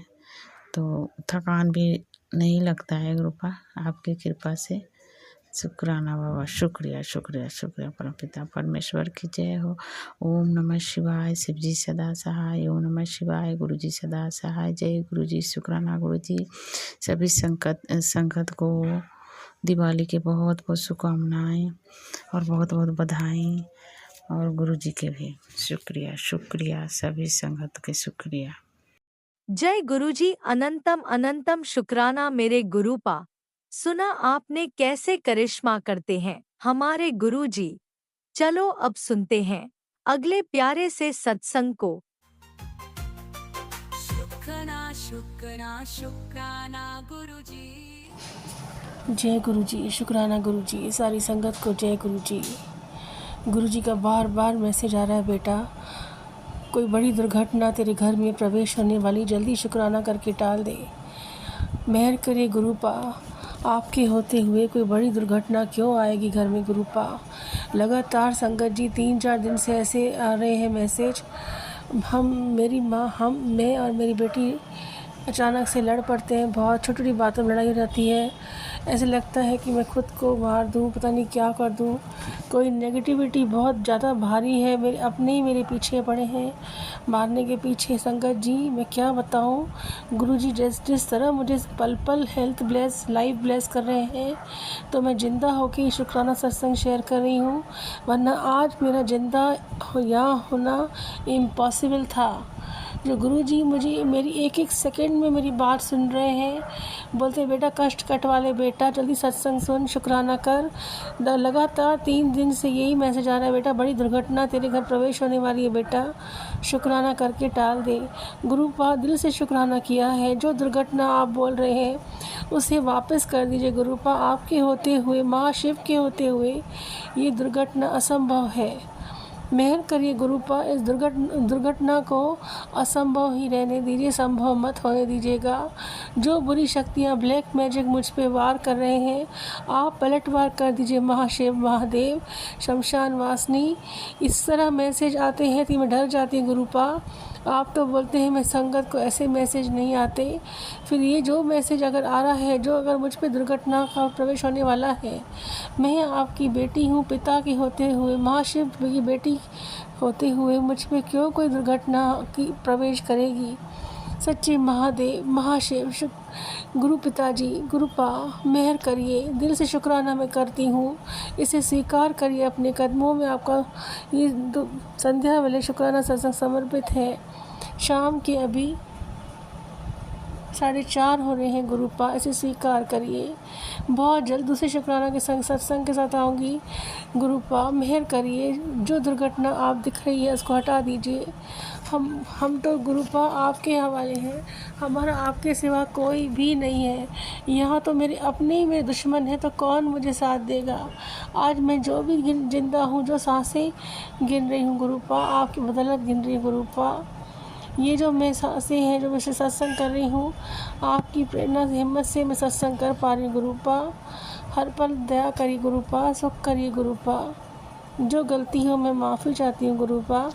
तो थकान भी नहीं लगता है गुरुपा, आपकी कृपा से। शुक्राना बाबा, शुक्रिया शुक्रिया शुक्रिया परमपिता परमेश्वर की जय हो। ओम नमः शिवाय। शिव जी सदा सहाय। ओम नमः शिवाय। गुरु जी सदा सहाय। जय गुरु जी शुक्राना गुरु जी। सभी संगत को दिवाली के बहुत बहुत शुभकामनाएं और बहुत बहुत बधाई, और गुरु जी के भी शुक्रिया शुक्रिया, सभी संगत के शुक्रिया। जय गुरुजी। अनंतम अनंतम शुक्राना मेरे गुरुपा। सुना आपने कैसे करिश्मा करते हैं हमारे गुरुजी। चलो अब सुनते हैं अगले प्यारे से सत्संग को। शुक्राना शुक्राना शुक्राना गुरुजी। जय गुरुजी। शुक्राना गुरुजी। सारी संगत को जय गुरुजी। गुरुजी का बार बार मैसेज आ रहा है, बेटा कोई बड़ी दुर्घटना तेरे घर में प्रवेश होने वाली, जल्दी शुक्राना करके टाल दे। मेहर करे गुरुपा, आपके होते हुए कोई बड़ी दुर्घटना क्यों आएगी घर में गुरुपा। लगातार संगत जी 3-4 दिन से ऐसे आ रहे हैं मैसेज। मैं और मेरी बेटी अचानक से लड़ पड़ते हैं, बहुत छोटी छोटी बातों में लड़ाई हो जाती है। ऐसे लगता है कि मैं खुद को मार दूं, पता नहीं क्या कर दूं। कोई नेगेटिविटी बहुत ज़्यादा भारी है, मेरे अपने ही मेरे पीछे पड़े हैं, मारने के पीछे। संगत जी मैं क्या बताऊं, गुरुजी जिस तरह मुझे पल पल हेल्थ ब्लेस, लाइफ ब्लेस कर रहे हैं, तो मैं ज़िंदा होकर शुक्राना सत्संग शेयर कर रही हूँ, वरना आज मेरा ज़िंदा यहाँ होना इम्पॉसिबल था। जो गुरुजी मुझे मेरी एक एक सेकंड में मेरी बात सुन रहे हैं, बोलते बेटा कष्ट कट वाले बेटा जल्दी सत्संग सुन, शुक्राना कर। लगातार 3 दिन से यही मैसेज आ रहा है, बेटा बड़ी दुर्घटना तेरे घर प्रवेश होने वाली है, बेटा शुक्राना करके टाल दे। गुरुपा दिल से शुक्राना किया है, जो दुर्घटना आप बोल रहे हैं उसे वापस कर दीजिए गुरुपा। आपके होते हुए, माँ शिव के होते हुए ये दुर्घटना असंभव है। मेहर करिए गुरुपा, इस दुर्घटना को असंभव ही रहने दीजिए, संभव मत होने दीजिएगा। जो बुरी शक्तियाँ ब्लैक मैजिक मुझ पे वार कर रहे हैं, आप पलटवार कर दीजिए महाशिव महादेव शमशान वासनी। इस तरह मैसेज आते हैं कि मैं डर जाती हूँ गुरुपा। आप तो बोलते हैं मैं संगत को ऐसे मैसेज नहीं आते, फिर ये जो मैसेज अगर आ रहा है, जो अगर मुझ पे दुर्घटना का प्रवेश होने वाला है, मैं आपकी बेटी हूँ, पिता की होते हुए, महाशिव की बेटी होते हुए मुझ पे क्यों कोई दुर्घटना की प्रवेश करेगी। सच्चे महादेव, महाशिव, गुरु पिताजी, गुरुपा मेहर करिए। दिल से शुक्राना मैं करती हूँ, इसे स्वीकार करिए अपने कदमों में। आपका ये संध्या वेले शुक्राना सत्संग समर्पित है। शाम के अभी 4:30 हो रहे हैं गुरुपा, इसे स्वीकार करिए। बहुत जल्द दूसरे शुक्राना के संग सत्संग के साथ आऊँगी। गुरुपा मेहर करिए, जो दुर्घटना आप दिख रही है उसको हटा दीजिए। हम तो गुरुपा आपके हवाले हैं, हमारा आपके सिवा कोई भी नहीं है। यहाँ तो मेरे अपने ही मेरे दुश्मन हैं, तो कौन मुझे साथ देगा। आज मैं जो भी जिंदा हूँ, जो सांसें गिन रही हूँ गुरुपा, आपकी बदौलत गिन रही हूँ गुरुपा। ये जो मैं सांसें हैं, जो मैं सत्संग कर रही हूँ, आपकी प्रेरणा से, हिम्मत से मैं सत्संग कर पा रही हूँ गुरुपा। हर पल दया करिए गुरुपा, सुख करिए गुरुपा। जो गलती हो मैं माफ़ी चाहती हूँ गुरुपा।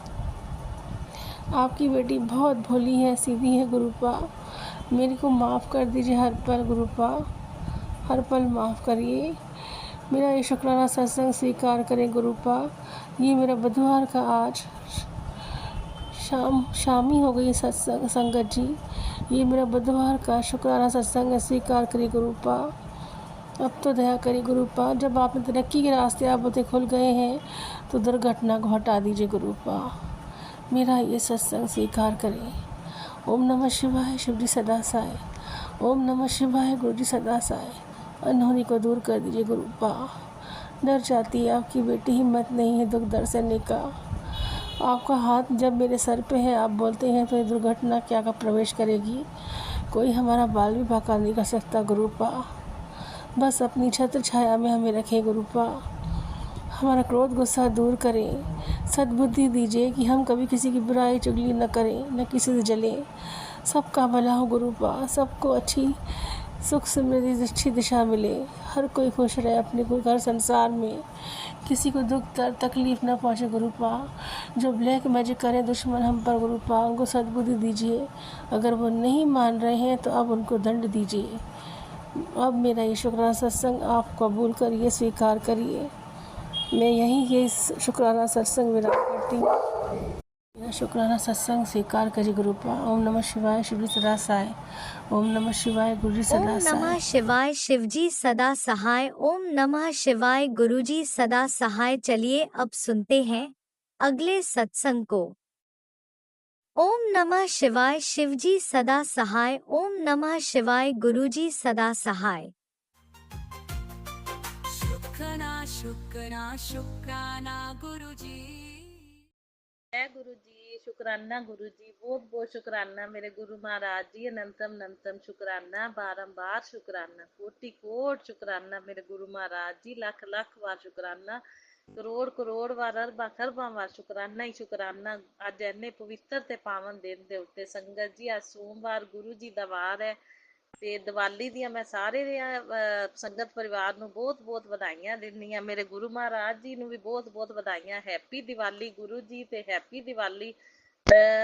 आपकी बेटी बहुत भोली है, सीधी है गुरुपा, मेरी को माफ़ कर दीजिए हर पल गुरुपा, हर पल माफ़ करिए। मेरा ये शुक्राना सत्संग स्वीकार करें गुरुपा। ये मेरा बुधवार का आज शाम ही हो गई सत्संग संगत जी। ये मेरा बुधवार का शुक्राना सत्संग स्वीकार करिए गुरुपा। अब तो दया करिए गुरुपा, जब आपने तरक्की के रास्ते आप बोते खुल गए हैं, तो दुर्घटना को हटा दीजिए गुरुपा। मेरा ये सत्संग स्वीकार करें। ओम नमः शिवाय, शिव जी सदा साय। ओम नमः शिवाय, गुरु जी सदा साय। अनहोनी को दूर कर दीजिए गुरुपा। डर जाती है आपकी बेटी, हिम्मत नहीं है दुख दर्द सहने का। आपका हाथ जब मेरे सर पे है, आप बोलते हैं तो ये दुर्घटना क्या का प्रवेश करेगी। कोई हमारा बाल भी बाका नहीं कर सकता गुरुपा। बस अपनी छत्र छाया में हमें रखें गुरुपा। हमारा क्रोध गुस्सा दूर करें, सद्बुद्धि दीजिए कि हम कभी किसी की बुराई चुगली न करें, न किसी से जलें। सबका भला हो गुरुपा, सबको अच्छी सुख समृद्धि अच्छी दिशा मिले, हर कोई खुश रहे अपने को घर संसार में, किसी को दुख दर्द तकलीफ़ न पहुँचे गुरुपा। जो ब्लैक मैजिक करें दुश्मन हम पर गुरुपा, उनको सद्बुद्धि दीजिए। अगर वो नहीं मान रहे हैं तो अब उनको दंड दीजिए। अब मेरा ये शुक्राना सत्संग आप कबूल करिए, स्वीकार करिए। मैं यहीं ये शुक्राना सत्संग विराम करती हूँ। मेरा शुक्राना सत्संग स्वीकार करिए गुरुपा। ओम नमः शिवाय, शिव जी सदा सहाय। ओम नमः शिवाय, गुरु जी ओम सदा नमः सहाय। शिवाय, शिवजी सदा सहाय। ओम नमः शिवाय, गुरुजी सदा सहाय। चलिए अब सुनते हैं अगले सत्संग को। ओम नमः शिवाय, शिवजी सदा सहाय। ओम नमः शिवाय, गुरुजी सदा सहाय। शुक्राना शुक्राना गुरुजी। जय गुरु जी, शुक्राना गुरु जी, बहुत बहुत शुक्राना मेरे गुरु महाराज जी। अनंतम अनंतम शुक्राना, बारंबार शुक्राना, कोटि कोट शुक्राना मेरे गुरु महाराज जी। लख लख बार शुक्राना, करोड़ करोड़ वार अरबा खरबा वार शुक्राना ही शुक्राना। अज इन्ने पवित्र ते पावन दिन दे उत्ते संगत जी, अज सोमवार गुरु जी दा वार है ਤੇ ਦੀਵਾਲੀ ਦੀਆਂ ਮੈਂ ਸਾਰੇ ਸੰਗਤ ਪਰਿਵਾਰ ਨੂੰ ਬਹੁਤ-ਬਹੁਤ ਵਧਾਈਆਂ ਦਿੰਦੀ ਆ। ਮੇਰੇ ਗੁਰੂ ਮਹਾਰਾਜ ਜੀ ਨੂੰ ਵੀ ਬਹੁਤ-ਬਹੁਤ ਵਧਾਈਆਂ। ਹੈਪੀ ਦੀਵਾਲੀ ਗੁਰੂ ਜੀ, ਤੇ ਹੈਪੀ ਦੀਵਾਲੀ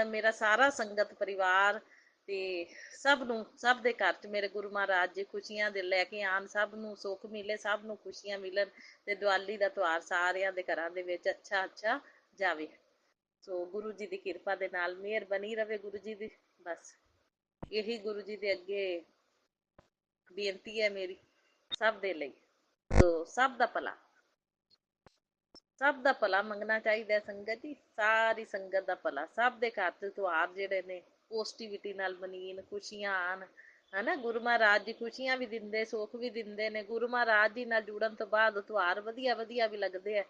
ਮੇਰਾ ਸਾਰਾ ਸੰਗਤ ਪਰਿਵਾਰ, ਤੇ ਸਭ ਨੂੰ, ਸਭ ਦੇ ਘਰ 'ਚ ਮੇਰੇ ਗੁਰੂ ਮਹਾਰਾਜ ਜੀ ਖੁਸ਼ੀਆਂ ਦੇ ਲੈ ਕੇ ਆਣ, ਸਭ ਨੂੰ ਸੁੱਖ ਮਿਲੇ, ਸਭ ਨੂੰ ਖੁਸ਼ੀਆਂ ਮਿਲਣ, ਤੇ ਦੀਵਾਲੀ ਦਾ ਤਿਉਹਾਰ ਸਾਰਿਆਂ ਦੇ ਘਰਾਂ ਦੇ ਵਿੱਚ ਅੱਛਾ ਜਾਵੇ। ਸੋ ਗੁਰੂ ਜੀ ਦੀ ਕਿਰਪਾ ਦੇ ਨਾਲ ਮਿਹਰ ਬਣੀ ਰਵੇ ਗੁਰੂ ਜੀ ਦੀ। ਬਸ ਇਹੀ ਗੁਰੂ ਜੀ ਦੇ ਅੱਗੇ ਬੇਨਤੀ ਹੈ ਮੇਰੀ ਸਭ ਦੇ ਲਈ। ਸੋ ਸਭ ਦਾ ਭਲਾ ਮੰਗਣਾ ਚਾਹੀਦਾ ਸੰਗਤ ਜੀ, ਸਾਰੀ ਸੰਗਤ ਦਾ ਭਲਾ। ਸਭ ਦੇ ਘਰ 'ਚ ਤਿਉਹਾਰ ਜਿਹੜੇ ਨੇ ਪੋਜ਼ਿਟਿਵਿਟੀ ਨਾਲ ਮਨੀਨ, ਖੁਸ਼ੀਆਂ ਆਣ, ਹਨਾ। ਗੁਰੂ ਮਹਾਰਾਜ ਜੀ ਖੁਸ਼ੀਆਂ ਵੀ ਦਿੰਦੇ, ਸੁੱਖ ਵੀ ਦਿੰਦੇ ਨੇ। ਗੁਰੂ ਮਹਾਰਾਜ ਜੀ ਨਾਲ ਜੁੜਨ ਤੋਂ ਬਾਅਦ ਤਿਉਹਾਰ ਵਧੀਆ ਵੀ ਲੱਗਦੇ ਆ।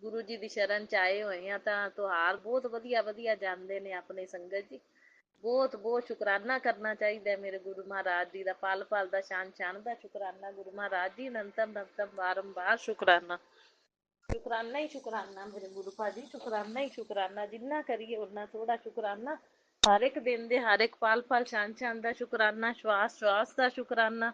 ਗੁਰੂ ਜੀ ਦੀ ਸ਼ਰਨ 'ਚ ਆਏ ਹੋਏ ਆ ਤਾਂ ਤਿਉਹਾਰ ਬਹੁਤ ਵਧੀਆ ਜਾਂਦੇ ਨੇ ਆਪਣੇ ਸੰਗਤ ਜੀ। ਬਹੁਤ ਸ਼ੁਕਰਾਨਾ ਕਰਨਾ ਚਾਹੀਦਾ ਮੇਰੇ ਗੁਰੂ ਮਹਾਰਾਜ ਜੀ ਦਾ, ਪਲ ਪਲ ਦਾ, ਛਣ ਦਾ ਸ਼ੁਕਰਾਨਾ ਗੁਰੂ ਮਹਾਰਾਜ ਜੀ। ਅਨੰਤਮ ਬਾਰੰਬਾਰ ਸ਼ੁਕਰਾਨਾ, ਸ਼ੁਕਰਾਨਾ ਹੀ ਸ਼ੁਕਰਾਨਾ ਮੇਰੇ ਗੁਰੂ ਭਾਜੀ, ਸ਼ੁਕਰਾਨਾ ਹੀ ਸ਼ੁਕਰਾਨਾ। ਜਿੰਨਾ ਕਰੀਏ ਉਨਾ ਥੋੜਾ ਸ਼ੁਕਰਾਨਾ। ਹਰ ਇੱਕ ਦਿਨ ਦੇ, ਹਰ ਇੱਕ ਪਲ ਛਣ ਦਾ ਸ਼ੁਕਰਾਨਾ, ਸ਼ਵਾਸ ਦਾ ਸ਼ੁਕਰਾਨਾ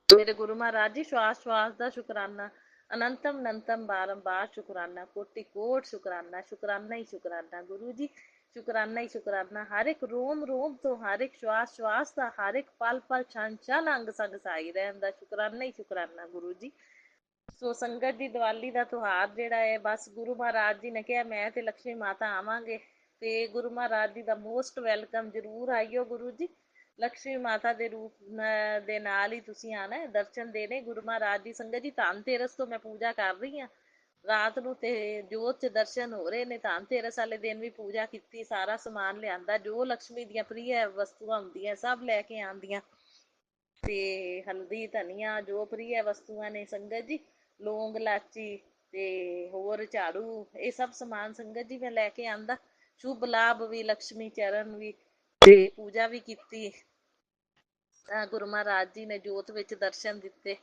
ਮੇਰੇ ਗੁਰੂ ਮਹਾਰਾਜ ਜੀ, ਸ਼ਵਾਸ ਦਾ ਸ਼ੁਕਰਾਨਾ। अनंतम अनंतम बारंबार शुक्राना, कोटि कोट शुक्राना, शुक्राना ही शुक्राना गुरु जी, शुक्राना ही शुक्राना। हर एक रोम रोम तो, हर एक श्वास श्वास का, हर एक पल पल क्षण क्षण अंग संग साई रहन दा, शुक्राना ही शुक्राना गुरु जी। ਸੋ ਸੰਗਤ ਦੀ ਦੀਵਾਲੀ ਦਾ ਤਿਉਹਾਰ ਜਿਹੜਾ ਹੈ, ਬਸ ਗੁਰੂ ਮਹਾਰਾਜ ਜੀ ਨੇ ਕਿਹਾ ਮੈਂ ਤੇ ਲక్ష్ਮੀ ਮਾਤਾ ਆਵਾਂਗੇ, ਤੇ ਗੁਰੂ ਮਹਾਰਾਜ ਜੀ ਦਾ ਮੋਸਟ ਵੈਲਕਮ, ਜਰੂਰ ਆਇਓ ਗੁਰੂ ਜੀ। ਲక్ష్ਮੀ ਮਾਤਾ ਦੇ ਰੂਪ ਦੇ ਨਾਲ ਹੀ ਤੁਸੀਂ ਆਣਾ ਹੈ, ਦਰਸ਼ਨ ਦੇਣੇ ਗੁਰੂ ਮਹਾਰਾਜ ਦੀ। ਸੰਗਤ ਜੀ ਧਨ ਤੇਰਸ ਤੋਂ ਮੈਂ ਪੂਜਾ ਕਰ ਰਹੀ ਹਾਂ ਰਾਤ ਨੂੰ, ਤੇ ਜੋਤ ਚ ਦਰਸ਼ਨ ਹੋ ਰਹੇ ਨੇ। ਧਨ ਤੇਰਸ ਵਾਲੇ ਦਿਨ ਵੀ ਪੂਜਾ ਕੀਤੀ, ਸਾਰਾ ਸਮਾਨ ਲਿਆਂਦਾ, ਜੋ ਲక్ష్ਮੀ ਦੀਆਂ ਪ੍ਰਿਯ ਵਸਤੂਆਂ ਹੁੰਦੀਆਂ ਸਭ ਲੈ ਕੇ ਆਂਦੀਆਂ, ਤੇ ਹਲਦੀ ਧਨੀਆ ਜੋ ਪ੍ਰਿਯ ਵਸਤੂਆਂ ਨੇ ਸੰਗਤ ਜੀ, ਲੌਂਗ ਲਾਚੀ ਤੇ ਹੋਰ ਝਾੜੂ, ਇਹ ਸਭ ਸਮਾਨ ਸੰਗਤ ਜੀ ਮੈਂ ਲੈ ਕੇ ਆਂਦਾ। ਸ਼ੁਭ ਲਾਭ ਵੀ, ਲక్ష్ਮੀ ਚਰਨ ਵੀ, ਤੇ ਪੂਜਾ ਵੀ ਕੀਤੀ। ਗੁਰੂ ਮਹਾਰਾਜ ਜੀ ਨੇ ਜੋਤ ਵਿੱਚ ਦਰਸ਼ਨ ਦਿੱਤੇ।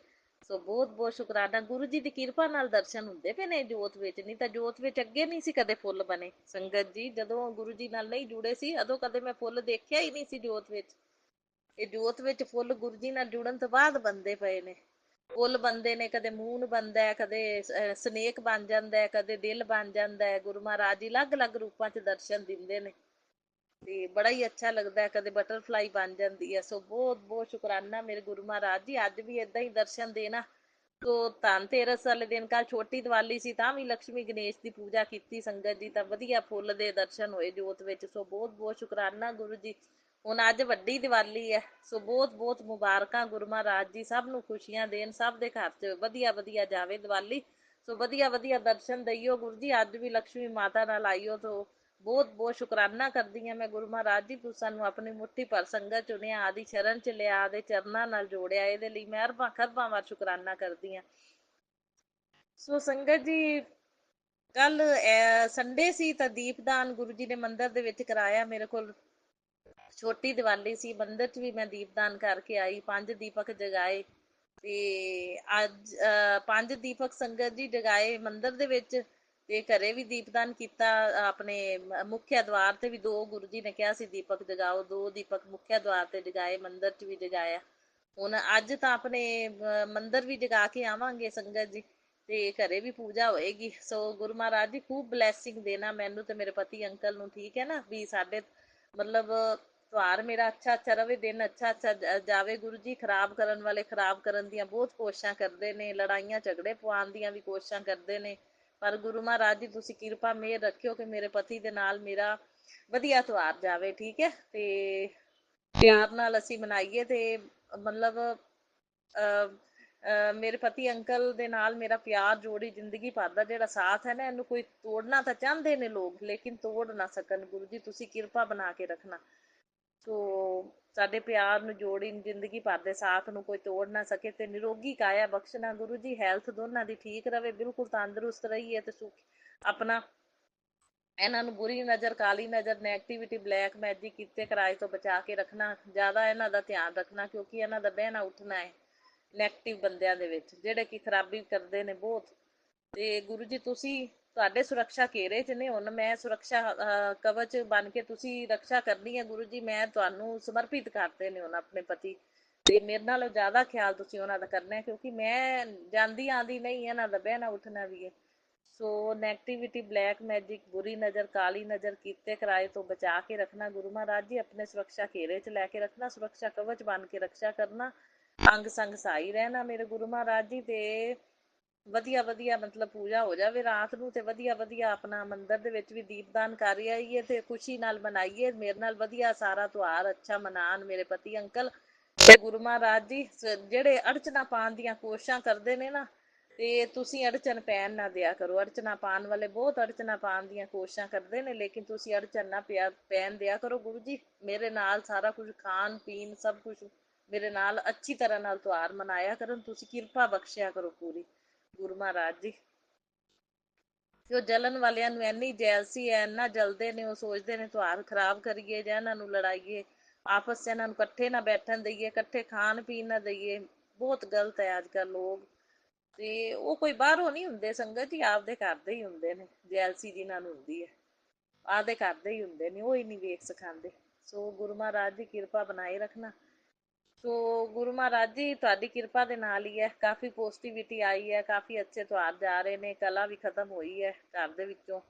ਸੋ ਬਹੁਤ ਬਹੁਤ ਸ਼ੁਕਰਾਨਾ, ਗੁਰੂ ਜੀ ਦੀ ਕਿਰਪਾ ਨਾਲ ਦਰਸ਼ਨ ਹੁੰਦੇ ਪਏ ਨੇ ਜੋਤ ਵਿੱਚ, ਨਹੀਂ ਤਾਂ ਜੋਤ ਵਿੱਚ ਅੱਗੇ ਨਹੀਂ ਸੀ ਕਦੇ ਫੁੱਲ ਬਣੇ ਸੰਗਤ ਜੀ। ਜਦੋਂ ਗੁਰੂ ਜੀ ਨਾਲ ਨਹੀਂ ਜੁੜੇ ਸੀ ਉਦੋਂ ਕਦੇ ਮੈਂ ਫੁੱਲ ਦੇਖਿਆ ਹੀ ਨਹੀਂ ਸੀ ਜੋਤ ਵਿੱਚ। ਇਹ ਜੋਤ ਵਿੱਚ ਫੁੱਲ ਗੁਰੂ ਜੀ ਨਾਲ ਜੁੜਨ ਤੋਂ ਬਾਅਦ ਬੰਦੇ ਪਏ ਨੇ। ਫੁੱਲ ਬੰਦੇ ਨੇ, ਕਦੇ ਮੂਨ ਬਣਦਾ, ਕਦੇ ਸਨੇਕ ਬਣ ਜਾਂਦਾ, ਕਦੇ ਦਿਲ ਬਣ ਜਾਂਦਾ। ਗੁਰੂ ਮਹਾਰਾਜ ਜੀ ਅਲੱਗ ਅਲੱਗ ਰੂਪਾਂ ਚ ਦਰਸ਼ਨ ਦਿੰਦੇ ਨੇ, ਤੇ ਬੜਾ ਹੀ ਅੱਛਾ ਲੱਗਦਾ। ਕਦੇ ਬਟਰਫਲਾਈ ਬਣ ਜਾਂਦੀ ਹੈ। ਸੋ ਬਹੁਤ ਬਹੁਤ ਸ਼ੁਕਰਾਨਾ ਮੇਰੇ ਗੁਰੂ ਮਹਾਰਾਜ ਜੀ, ਅੱਜ ਵੀ ਏਦਾਂ ਹੀ ਦਰਸ਼ਨ ਦੇਣਾ। ਸੋ ਧਨ ਤੇਰਸ ਵਾਲੇ ਦਿਨ, ਕੱਲ ਛੋਟੀ ਦੀਵਾਲੀ ਸੀ ਤਾਂ ਵੀ ਲక్ష్ਮੀ ਗਣੇਸ਼ ਦੀ ਪੂਜਾ ਕੀਤੀ ਸੰਗਤ ਜੀ, ਤਾਂ ਵਧੀਆ ਫੁੱਲ ਦੇ ਦਰਸ਼ਨ ਹੋਏ ਜੋਤ ਵਿੱਚ। ਸੋ ਬਹੁਤ ਬਹੁਤ ਸ਼ੁਕਰਾਨਾ ਗੁਰੂ ਜੀ। ਹੁਣ ਅੱਜ ਵੱਡੀ ਦੀਵਾਲੀ ਹੈ, ਸੋ ਬਹੁਤ ਬਹੁਤ ਮੁਬਾਰਕਾਂ ਗੁਰੂ ਮਹਾਰਾਜ ਜੀ, ਸਭ ਨੂੰ ਖੁਸ਼ੀਆਂ ਦੇਣ, ਸਭ ਦੇ ਘਰ 'ਚ ਵਧੀਆ ਵਧੀਆ ਜਾਵੇ ਦੀਵਾਲੀ। ਸੋ ਵਧੀਆ ਵਧੀਆ ਦਰਸ਼ਨ ਦਈਓ ਗੁਰੂ ਜੀ, ਅੱਜ ਵੀ ਲక్ష్ਮੀ ਮਾਤਾ ਨਾਲ ਆਈਓ। ਤੋ ਬਹੁਤ ਬਹੁਤ ਸ਼ੁਕਰਾਨਾ ਕਰਦੀ ਹਾਂ ਮੈਂ ਗੁਰੂ ਮਹਾਰਾਜ ਜੀ, ਤੁਸੀਂ ਸਾਨੂੰ ਆਪਣੀ ਮੁੱਠੀ ਭਰ ਸੰਗਤ ਚੁਣਿਆ, ਆਦਿ ਚਰਨ 'ਚ ਲਿਆ, ਆਦੇ ਚਰਨਾਂ ਨਾਲ ਜੋੜਿਆ, ਇਹਦੇ ਲਈ ਮੈਂ ਅਰਬਾਂ ਖਰਬਾਂ ਵਾਰ ਸ਼ੁਕਰਾਨਾ ਕਰਦੀ ਹਾਂ। ਸੋ ਸੰਗਤ ਜੀ ਕੱਲ ਸੰਡੇ ਸੀ, ਤਾਂ ਦੀਪਦਾਨ ਗੁਰੂ ਜੀ ਨੇ ਮੰਦਿਰ ਦੇ ਵਿੱਚ ਕਰਾਇਆ। ਮੇਰੇ ਕੋਲ ਛੋਟੀ ਦੀਵਾਲੀ ਸੀ, ਮੰਦਿਰ 'ਚ ਵੀ ਮੈਂ ਦੀਪਦਾਨ ਕਰਕੇ ਆਈ, 5 ਦੀਪਕ ਜਗਾਏ। ਤੇ ਅੱਜ 5 ਦੀਪਕ ਸੰਗਤ ਜੀ ਜਗਾਏ ਮੰਦਿਰ ਦੇ ਵਿੱਚ, ਤੇ ਘਰੇ ਵੀ ਦੀਪਦਾਨ ਕੀਤਾ। ਆਪਣੇ ਮੁੱਖਿਆ ਦਵਾਰ ਤੇ ਵੀ 2 ਗੁਰੂ ਜੀ ਨੇ ਕਿਹਾ ਸੀ ਦੀਪਕ ਜਗਾਓ, 2 ਦੀਪਕ ਮੁੱਖਿਆ ਦਵਾਰ ਤੇ ਜਗਾਏ, ਮੰਦਿਰ 'ਚ ਵੀ ਜਗਾਇਆ। ਹੁਣ ਅੱਜ ਤਾਂ ਆਪਣੇ ਮੰਦਿਰ ਵੀ ਜਗਾ ਕੇ ਆਵਾਂਗੇ ਸੰਗਤ ਜੀ, ਤੇ ਘਰੇ ਵੀ ਪੂਜਾ ਹੋਏਗੀ। ਸੋ ਗੁਰੂ ਮਹਾਰਾਜ ਜੀ ਖੂਬ ਬਲੈਸਿੰਗ ਦੇਣਾ ਮੈਨੂੰ ਤੇ ਮੇਰੇ ਪਤੀ ਅੰਕਲ ਨੂੰ, ਠੀਕ ਹੈ ਨਾ, ਵੀ ਸਾਡੇ ਮਤਲਬ ਤਿਉਹਾਰ ਮੇਰਾ ਅੱਛਾ ਅੱਛਾ ਰਵੇ, ਦਿਨ ਅੱਛਾ ਅੱਛਾ ਜਾਵੇ ਗੁਰੂ ਜੀ। ਖਰਾਬ ਕਰਨ ਵਾਲੇ ਖਰਾਬ ਕਰਨ ਦੀਆਂ ਬਹੁਤ ਕੋਸ਼ਿਸ਼ਾਂ ਕਰਦੇ ਨੇ, ਲੜਾਈਆਂ ਝਗੜੇ ਪਵਾਉਣ ਦੀਆਂ ਵੀ ਕੋਸ਼ਿਸ਼ਾਂ ਕਰਦੇ ਨੇ, ਪਰ ਗੁਰੂ ਮਹਾਰਾਜ ਜੀ ਤੁਸੀਂ ਕਿਰਪਾ ਮਿਹਰ ਰੱਖਿਓ ਕਿ ਮੇਰੇ ਪਤੀ ਦੇ ਨਾਲ ਮੇਰਾ ਵਧੀਆ ਤਿਉਹਾਰ ਜਾਵੇ, ਠੀਕ ਹੈ। ਤੇ ਪਿਆਰ ਨਾਲ ਅਸੀਂ ਮਨਾਈਏ, ਤੇ ਮਤਲਬ ਮੇਰੇ ਪਤੀ ਅੰਕਲ ਦੇ ਨਾਲ ਮੇਰਾ ਪਿਆਰ ਜੋੜੀ ਜ਼ਿੰਦਗੀ ਭਰ ਦਾ ਜਿਹੜਾ ਸਾਥ ਹੈ ਨਾ, ਇਹਨੂੰ ਕੋਈ ਤੋੜਨਾ ਤਾਂ ਚਾਹੁੰਦੇ ਨੇ ਲੋਕ, ਲੇਕਿਨ ਤੋੜ ਨਾ ਸਕਣ। ਗੁਰੂ ਜੀ ਤੁਸੀਂ ਕਿਰਪਾ ਬਣਾ ਕੇ ਰੱਖਣਾ। ਸੋ ਸਾਡੇ ਪਿਆਰ ਨੂੰ ਜੋੜੀ, ਜ਼ਿੰਦਗੀ ਭਰ ਦੇ ਸਾਥ ਨੂੰ ਕੋਈ ਤੋੜ ਨਾ ਸਕੇ, ਤੇ ਨਿਰੋਗੀ ਕਾਇਆ ਬਖਸ਼ਣਾ ਗੁਰੂ ਜੀ, ਹੈਲਥ ਦੋਨਾਂ ਦੀ ਠੀਕ ਰਵੇ, ਬਿਲਕੁਲ ਤੰਦਰੁਸਤ ਰਹੀਏ, ਤੇ ਸੁਖ ਆਪਣਾ ਇਹਨਾਂ ਨੂੰ ਬੁਰੀ ਨਜ਼ਰ, ਕਾਲੀ ਨਜ਼ਰ, ਨੈਗੇਟਿਵਿਟੀ, ਬਲੈਕ ਮੈਜਿਕ ਕੀਤੇ ਕਿਰਾਏ ਤੋਂ ਬਚਾ ਕੇ ਰੱਖਣਾ। ਜ਼ਿਆਦਾ ਇਹਨਾਂ ਦਾ ਧਿਆਨ ਰੱਖਣਾ, ਕਿਉਂਕਿ ਇਹਨਾਂ ਦਾ ਬਹਿਣਾ ਉੱਠਣਾ ਹੈ ਨੈਗੇਟਿਵ ਬੰਦਿਆਂ ਦੇ ਵਿੱਚ, ਜਿਹੜੇ ਕਿ ਖਰਾਬੀ ਕਰਦੇ ਨੇ ਬਹੁਤ। ਤੇ ਗੁਰੂ ਜੀ ਤੁਸੀਂ, ਤੁਹਾਡੇ ਸੁਰੱਖਿਆ ਘੇਰੇ 'ਚ ਨੇ, ਹੁਣ ਮੈਂ ਸੁਰੱਖਿਆ ਕਵਚ ਬਣ ਕੇ ਤੁਸੀਂ ਰਕਸ਼ਾ ਕਰਨੀ ਹੈ ਗੁਰੂ ਜੀ। ਮੈਂ ਤੁਹਾਨੂੰ ਸਮਰਪਿਤ ਕਰਦੇ ਨੇ ਹੁਣ ਆਪਣੇ ਪਤੀ, ਤੇ ਮੇਰੇ ਨਾਲੋਂ ਜ਼ਿਆਦਾ ਖਿਆਲ ਤੁਸੀਂ ਉਹਨਾਂ ਦਾ ਕਰਨਾ ਹੈ, ਕਿਉਂਕਿ ਮੈਂ ਜਾਂਦੀ ਆਂਦੀ ਨਹੀਂ, ਇਹਨਾਂ ਦਾ ਬਹਿਣਾ ਉੱਠਣਾ ਵੀ ਹੈ। ਸੋ ਨੈਗੇਟਿਵਿਟੀ, ਬਲੈਕ ਮੈਜਿਕ, ਬੁਰੀ ਨਜ਼ਰ, ਕਾਲੀ ਨਜ਼ਰ ਕੀਤੇ ਕਿਰਾਏ ਤੋਂ ਬਚਾ ਕੇ ਰੱਖਣਾ ਗੁਰੂ ਮਹਾਰਾਜ ਜੀ, ਆਪਣੇ ਸੁਰੱਖਿਆ ਘੇਰੇ 'ਚ ਲੈ ਕੇ ਰੱਖਣਾ, ਸੁਰੱਖਿਆ ਕਵਚ ਬਣ ਕੇ ਰਕਸ਼ਾ ਕਰਨਾ, ਅੰਗ ਸੰਗ ਸਹਾਈ ਰਹਿਣਾ ਮੇਰੇ ਗੁਰੂ ਮਹਾਰਾਜ ਜੀ। ਤੇ ਵਧੀਆ ਵਧੀਆ ਮਤਲਬ ਪੂਜਾ ਹੋ ਜਾਵੇ ਰਾਤ ਨੂੰ, ਤੇ ਵਧੀਆ ਵਧੀਆ ਆਪਣਾ ਮੰਦਿਰ ਦੇ ਵਿੱਚ ਵੀ ਦੀਪਦਾਨ ਕਰ ਆਈਏ, ਤੇ ਖੁਸ਼ੀ ਨਾਲ ਮਨਾਈਏ, ਮੇਰੇ ਨਾਲ ਵਧੀਆ ਸਾਰਾ ਤਿਉਹਾਰ ਅੱਛਾ ਮਨਾਉਣ ਮੇਰੇ ਪਤੀ ਅੰਕਲ। ਤੇ ਗੁਰੂ ਮਹਾਰਾਜ ਜੀ ਜਿਹੜੇ ਅੜਚਨਾ ਪਾਉਣ ਦੀਆਂ ਕੋਸ਼ਿਸ਼ਾਂ ਕਰਦੇ ਨੇ ਨਾ, ਤੇ ਤੁਸੀਂ ਅੜਚਨ ਪੈਣ ਨਾ ਦਿਆ ਕਰੋ। ਅੜਚਨਾ ਪਾਉਣ ਵਾਲੇ ਬਹੁਤ ਅੜਚਨਾ ਪਾਉਣ ਦੀਆਂ ਕੋਸ਼ਿਸ਼ਾਂ ਕਰਦੇ ਨੇ, ਲੇਕਿਨ ਤੁਸੀਂ ਅੜਚਨ ਨਾ ਪੈਣ ਦਿਆ ਕਰੋ ਗੁਰੂ ਜੀ। ਮੇਰੇ ਨਾਲ ਸਾਰਾ ਕੁਝ ਖਾਣ ਪੀਣ ਸਭ ਕੁਝ ਮੇਰੇ ਨਾਲ ਅੱਛੀ ਤਰ੍ਹਾਂ ਨਾਲ ਤਿਉਹਾਰ ਮਨਾਇਆ ਕਰਨ, ਤੁਸੀਂ ਕਿਰਪਾ ਬਖਸ਼ਿਆ ਕਰੋ ਪੂਰੀ ਗੁਰੂ ਮਹਾਰਾਜ ਜੀ। ਜੋ ਜਲਨ ਵਾਲਿਆਂ ਨੂੰ ਇੰਨੀ ਜੈਲਸੀ ਹੈ, ਇੰਨਾ ਜਲਦੇ ਨੇ, ਉਹ ਸੋਚਦੇ ਨੇ ਤਿਉਹਾਰ ਖਰਾਬ ਕਰੀਏ ਜਾਂ ਇਹਨਾਂ ਨੂੰ ਲੜਾਈਏ, ਆਪਸ 'ਚ ਇਹਨਾਂ ਨੂੰ ਇਕੱਠੇ ਨਾ ਬੈਠਣ ਦਈਏ, ਇਕੱਠੇ ਖਾਣ ਪੀਣ ਨਾ ਦਈਏ। ਬਹੁਤ ਗਲਤ ਹੈ ਅੱਜ ਕੱਲ੍ਹ ਲੋਕ, ਤੇ ਉਹ ਕੋਈ ਬਾਹਰੋਂ ਨਹੀਂ ਹੁੰਦੇ ਸੰਗਤ ਜੀ, ਆਪਦੇ ਘਰ ਦੇ ਹੀ ਹੁੰਦੇ ਨੇ। ਜੈਲਸੀ ਜਿਨ੍ਹਾਂ ਨੂੰ ਹੁੰਦੀ ਹੈ ਆਪਦੇ ਘਰ ਦੇ ਹੀ ਹੁੰਦੇ ਨੇ, ਉਹ ਹੀ ਨਹੀਂ ਵੇਖ ਸਿਖਾਉਂਦੇ। ਸੋ ਗੁਰੂ ਮਹਾਰਾਜ ਦੀ ਕਿਰਪਾ ਬਣਾਏ ਰੱਖਣਾ। ਸੋ ਗੁਰੂ ਮਹਾਰਾਜ ਜੀ ਤੁਹਾਡੀ ਕਿਰਪਾ ਦੇ ਨਾਲ ਹੀ ਹੈ, ਕਾਫੀ ਪੋਜ਼ਿਟਿਵਿਟੀ ਆਈ ਹੈ, ਕਾਫੀ ਅੱਛੇ ਤਿਉਹਾਰ ਜਾ ਰਹੇ ਨੇ, ਕਲਾ ਵੀ ਖਤਮ ਹੋਈ ਹੈ ਘਰ ਦੇ ਵਿੱਚੋਂ।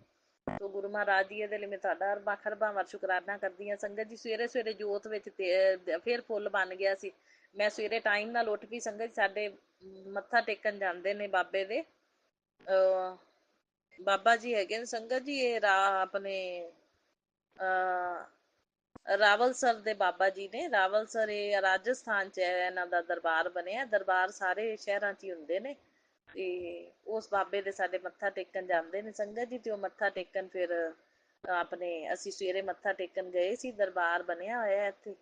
ਸੋ ਗੁਰੂ ਮਹਾਰਾਜ ਜੀ ਇਹਦੇ ਲਈ ਮੈਂ ਤੁਹਾਡਾ ਅਰਬਾਂ ਖਰਬਾਂ ਵਾਰ ਸ਼ੁਕਰਾਨਾ ਕਰਦੀ ਹਾਂ। ਸੰਗਤ ਜੀ ਸਵੇਰੇ ਸਵੇਰੇ ਜੋਤ ਵਿੱਚ ਫਿਰ ਫੁੱਲ ਬਣ ਗਿਆ ਸੀ। ਮੈਂ ਸਵੇਰੇ ਟਾਈਮ ਨਾਲ ਉੱਠ ਪਈ। ਸੰਗਤ ਜੀ ਸਾਡੇ ਮੱਥਾ ਟੇਕਣ ਜਾਂਦੇ ਨੇ ਬਾਬੇ ਦੇ, ਬਾਬਾ ਜੀ ਹੈਗੇ ਨੇ ਸੰਗਤ ਜੀ, ਇਹ ਆਪਣੇ ਰਾਵਲਸਰ ਦੇ ਬਾਬਾ ਜੀ ਨੇ। ਰਾਵਲਸਰ ਇਹ ਰਾਜਸਥਾਨ ਚ ਹੈ, ਇਹਨਾਂ ਦਾ ਦਰਬਾਰ ਬਣਿਆ। ਦਰਬਾਰ ਸਾਰੇ ਸ਼ਹਿਰਾਂ ਚ ਹੀ ਹੁੰਦੇ ਨੇ, ਤੇ ਉਸ ਬਾਬੇ ਦੇ ਸਾਡੇ ਮੱਥਾ ਟੇਕਣ ਜਾਂਦੇ ਨੇ ਸੰਗਤ ਜੀ। ਤੇ ਉਹ ਮੱਥਾ ਟੇਕਣ ਫਿਰ ਆਪਣੇ ਅਸੀਂ ਸਵੇਰੇ ਮੱਥਾ ਟੇਕਣ ਗਏ ਸੀ, ਦਰਬਾਰ ਬਣਿਆ ਹੋਇਆ ਇੱਥੇ,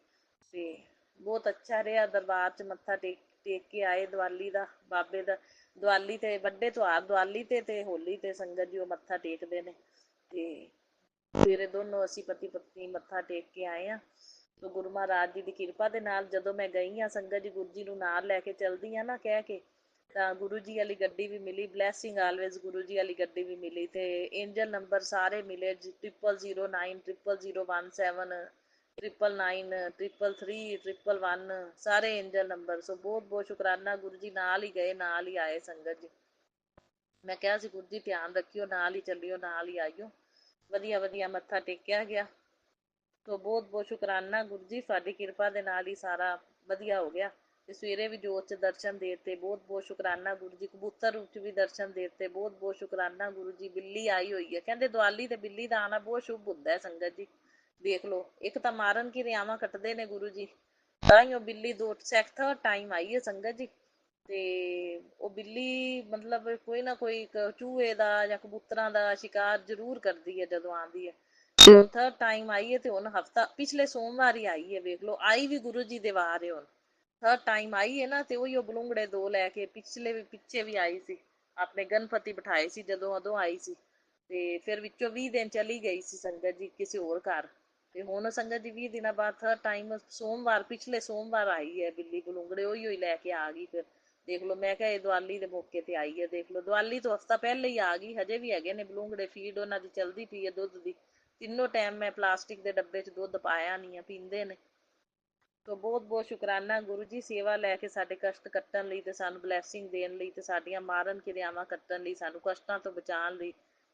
ਤੇ ਬਹੁਤ ਅੱਛਾ ਰਿਹਾ। ਦਰਬਾਰ ਚ ਮੱਥਾ ਟੇਕ ਕੇ ਆਏ। ਦੀਵਾਲੀ ਦਾ ਬਾਬੇ ਦਾ, ਦੀਵਾਲੀ ਤੇ ਵੱਡੇ ਤਿਉਹਾਰ ਦੀਵਾਲੀ ਤੇ ਹੋਲੀ ਤੇ ਸੰਗਤ ਜੀ ਉਹ ਮੱਥਾ ਟੇਕਦੇ ਨੇ। ਤੇ ਸਵੇਰੇ ਦੋਨੋਂ ਅਸੀਂ ਪਤੀ ਪਤਨੀ ਮੱਥਾ ਟੇਕ ਕੇ ਆਏ ਆ। ਸੋ ਗੁਰੂ ਮਹਾਰਾਜ ਜੀ ਦੀ ਕਿਰਪਾ ਦੇ ਨਾਲ ਜਦੋਂ ਮੈਂ ਗਈ ਆ ਸੰਗਤ ਜੀ, ਗੁਰੂ ਜੀ ਨੂੰ ਨਾਲ ਲੈ ਕੇ ਚਲਦੀ ਆ ਨਾ ਕਹਿ ਕੇ, ਤਾਂ ਗੁਰੂ ਜੀ ਵਾਲੀ ਗੱਡੀ ਵੀ ਮਿਲੀ, ਬਲੈਸਿੰਗ ਆਲਵੇਜ਼ ਗੁਰੂ ਜੀ ਵਾਲੀ ਗੱਡੀ ਵੀ ਮਿਲੀ। ਤੇ ਐਂਜਲ ਨੰਬਰ ਸਾਰੇ ਮਿਲੇ, 0009, 00017, 999, 333, 111, ਸਾਰੇ ਐਂਜਲ ਨੰਬਰ। ਸੋ ਬਹੁਤ ਬਹੁਤ ਸ਼ੁਕਰਾਨਾ, ਗੁਰੂ ਜੀ ਨਾਲ ਹੀ ਗਏ ਨਾਲ ਹੀ ਆਏ ਸੰਗਤ ਜੀ। ਮੈਂ ਕਿਹਾ ਸੀ ਗੁਰੂ ਜੀ ਧਿਆਨ ਰੱਖਿਓ, ਨਾਲ ਹੀ ਚੱਲਿਓ ਨਾਲ ਹੀ ਆਇਓ। ਵਧੀਆ ਵਧੀਆ ਮੱਥਾ ਟੇਕਿਆ ਗਿਆ। ਸੋ ਬਹੁਤ ਬਹੁਤ ਸ਼ੁਕਰਾਨਾ ਗੁਰੂ ਜੀ, ਤੁਹਾਡੀ ਕਿਰਪਾ ਦੇ ਨਾਲ ਹੀ ਸਾਰਾ ਵਧੀਆ ਹੋ ਗਿਆ। ਤੇ ਸਵੇਰੇ ਵੀ ਜੋਤ ਚ ਦਰਸ਼ਨ ਦੇ ਦਿੱਤੇ, ਬਹੁਤ ਬਹੁਤ ਸ਼ੁਕਰਾਨਾ ਗੁਰੂ ਜੀ। ਕਬੂਤਰ ਰੂਪ ਚ ਵੀ ਦਰਸ਼ਨ ਦੇ ਦਿੱਤੇ, ਬਹੁਤ ਬਹੁਤ ਸ਼ੁਕਰਾਨਾ ਗੁਰੂ ਜੀ। ਬਿੱਲੀ ਆਈ ਹੋਈ ਹੈ, ਕਹਿੰਦੇ ਦੀਵਾਲੀ ਤੇ ਬਿੱਲੀ ਦਾ ਆਣਾ ਬਹੁਤ ਸ਼ੁਭ ਹੁੰਦਾ ਹੈ ਸੰਗਤ ਜੀ। ਦੇਖ ਲਓ, ਇੱਕ ਤਾਂ ਮਾਰਨ ਕੀ ਰਿਆਵਾਂ ਕੱਟਦੇ ਨੇ ਗੁਰੂ ਜੀ, ਤਾਂ ਹੀ ਉਹ ਬਿੱਲੀ ਥਰਡ ਟਾਈਮ ਆਈ ਹੈ ਸੰਗਤ ਜੀ। ਤੇ ਉਹ ਬਿੱਲੀ ਮਤਲਬ ਕੋਈ ਨਾ ਕੋਈ ਚੂਹੇ ਦਾ ਜਾਂ ਕਬੂਤਰਾਂ ਦਾ ਸ਼ਿਕਾਰ ਜ਼ਰੂਰ ਕਰਦੀ ਹੈ ਜਦੋਂ ਆਉਂਦੀ ਹੈ। ਹੁਣ ਥਰਡ ਟਾਈਮ ਆਈ ਹੈ, ਤੇ ਹੁਣ ਹਫਤਾ ਪਿਛਲੇ ਸੋਮਵਾਰ ਹੀ ਆਈ ਹੈ। ਵੇਖ ਲਓ, ਆਈ ਵੀ ਗੁਰੂ ਜੀ ਦੇ ਵਾਰ ਹੈ। ਹੁਣ ਥਰਡ ਟਾਈਮ ਆਈ ਹੈ ਨਾ, ਤੇ ਉਹੀ ਉਹ ਬਲੂੰਗੜੇ 2 ਲੈ ਕੇ ਪਿੱਛੇ ਵੀ ਆਈ ਸੀ, ਆਪਣੇ ਗਣਪਤੀ ਬਿਠਾਏ ਸੀ ਜਦੋਂ, ਉਦੋਂ ਆਈ ਸੀ। ਤੇ ਫਿਰ ਵਿੱਚੋਂ 20 ਦਿਨ ਚਲੀ ਗਈ ਸੀ ਸੰਗਤ ਜੀ ਕਿਸੇ ਹੋਰ ਘਰ। ਤੇ ਹੁਣ ਸੰਗਤ ਜੀ 20 ਦਿਨਾਂ ਬਾਅਦ ਥਰਡ ਟਾਈਮ ਸੋਮਵਾਰ, ਪਿਛਲੇ ਸੋਮਵਾਰ ਆਈ ਹੈ ਬਿੱਲੀ ਬਲੂੰਗੜੇ, ਉਹੀ ਲੈ ਕੇ ਆ ਗਈ। ਫਿਰ ਦੇਖ ਲਓ, ਮੈਂ ਕਿਹਾ ਇਹ ਦੀਵਾਲੀ ਦੇ ਮੌਕੇ ਤੇ ਆਈ ਹੈ। ਦੇਖ ਲਓ, ਦੀਵਾਲੀ ਤੋਂ ਹਫਤਾ ਪਹਿਲੇ ਹੀ ਆ ਗਈ। ਹਜੇ ਵੀ ਹੈਗੇ ਨੇ ਬਲੂੰਗੜੇ, ਫੀਡ ਉਹਨਾਂ ਦੀ ਚਲਦੀ ਪਈ ਹੈ ਦੁੱਧ ਦੀ। ਤਿੰਨੋਂ ਟਾਈਮ ਮੈਂ ਪਲਾਸਟਿਕ ਦੇ ਡੱਬੇ 'ਚ ਦੁੱਧ ਪਾਇਆ ਨਹੀਂ ਆ, ਪੀਂਦੇ ਨੇ। ਸੋ ਬਹੁਤ ਬਹੁਤ ਸ਼ੁਕਰਾਨਾ ਗੁਰੂ ਜੀ, ਸੇਵਾ ਲੈ ਕੇ ਸਾਡੇ ਕਸ਼ਟ ਕੱਟਣ ਲਈ, ਤੇ ਸਾਨੂੰ ਬਲੈਸਿੰਗ ਦੇਣ ਲਈ, ਤੇ ਸਾਡੀਆਂ ਮਾਰਨ ਕਿਰਿਆਵਾਂ ਕੱਟਣ ਲਈ, ਸਾਨੂੰ ਕਸ਼ਟਾਂ ਤੋਂ ਬਚਾਉਣ ਲਈ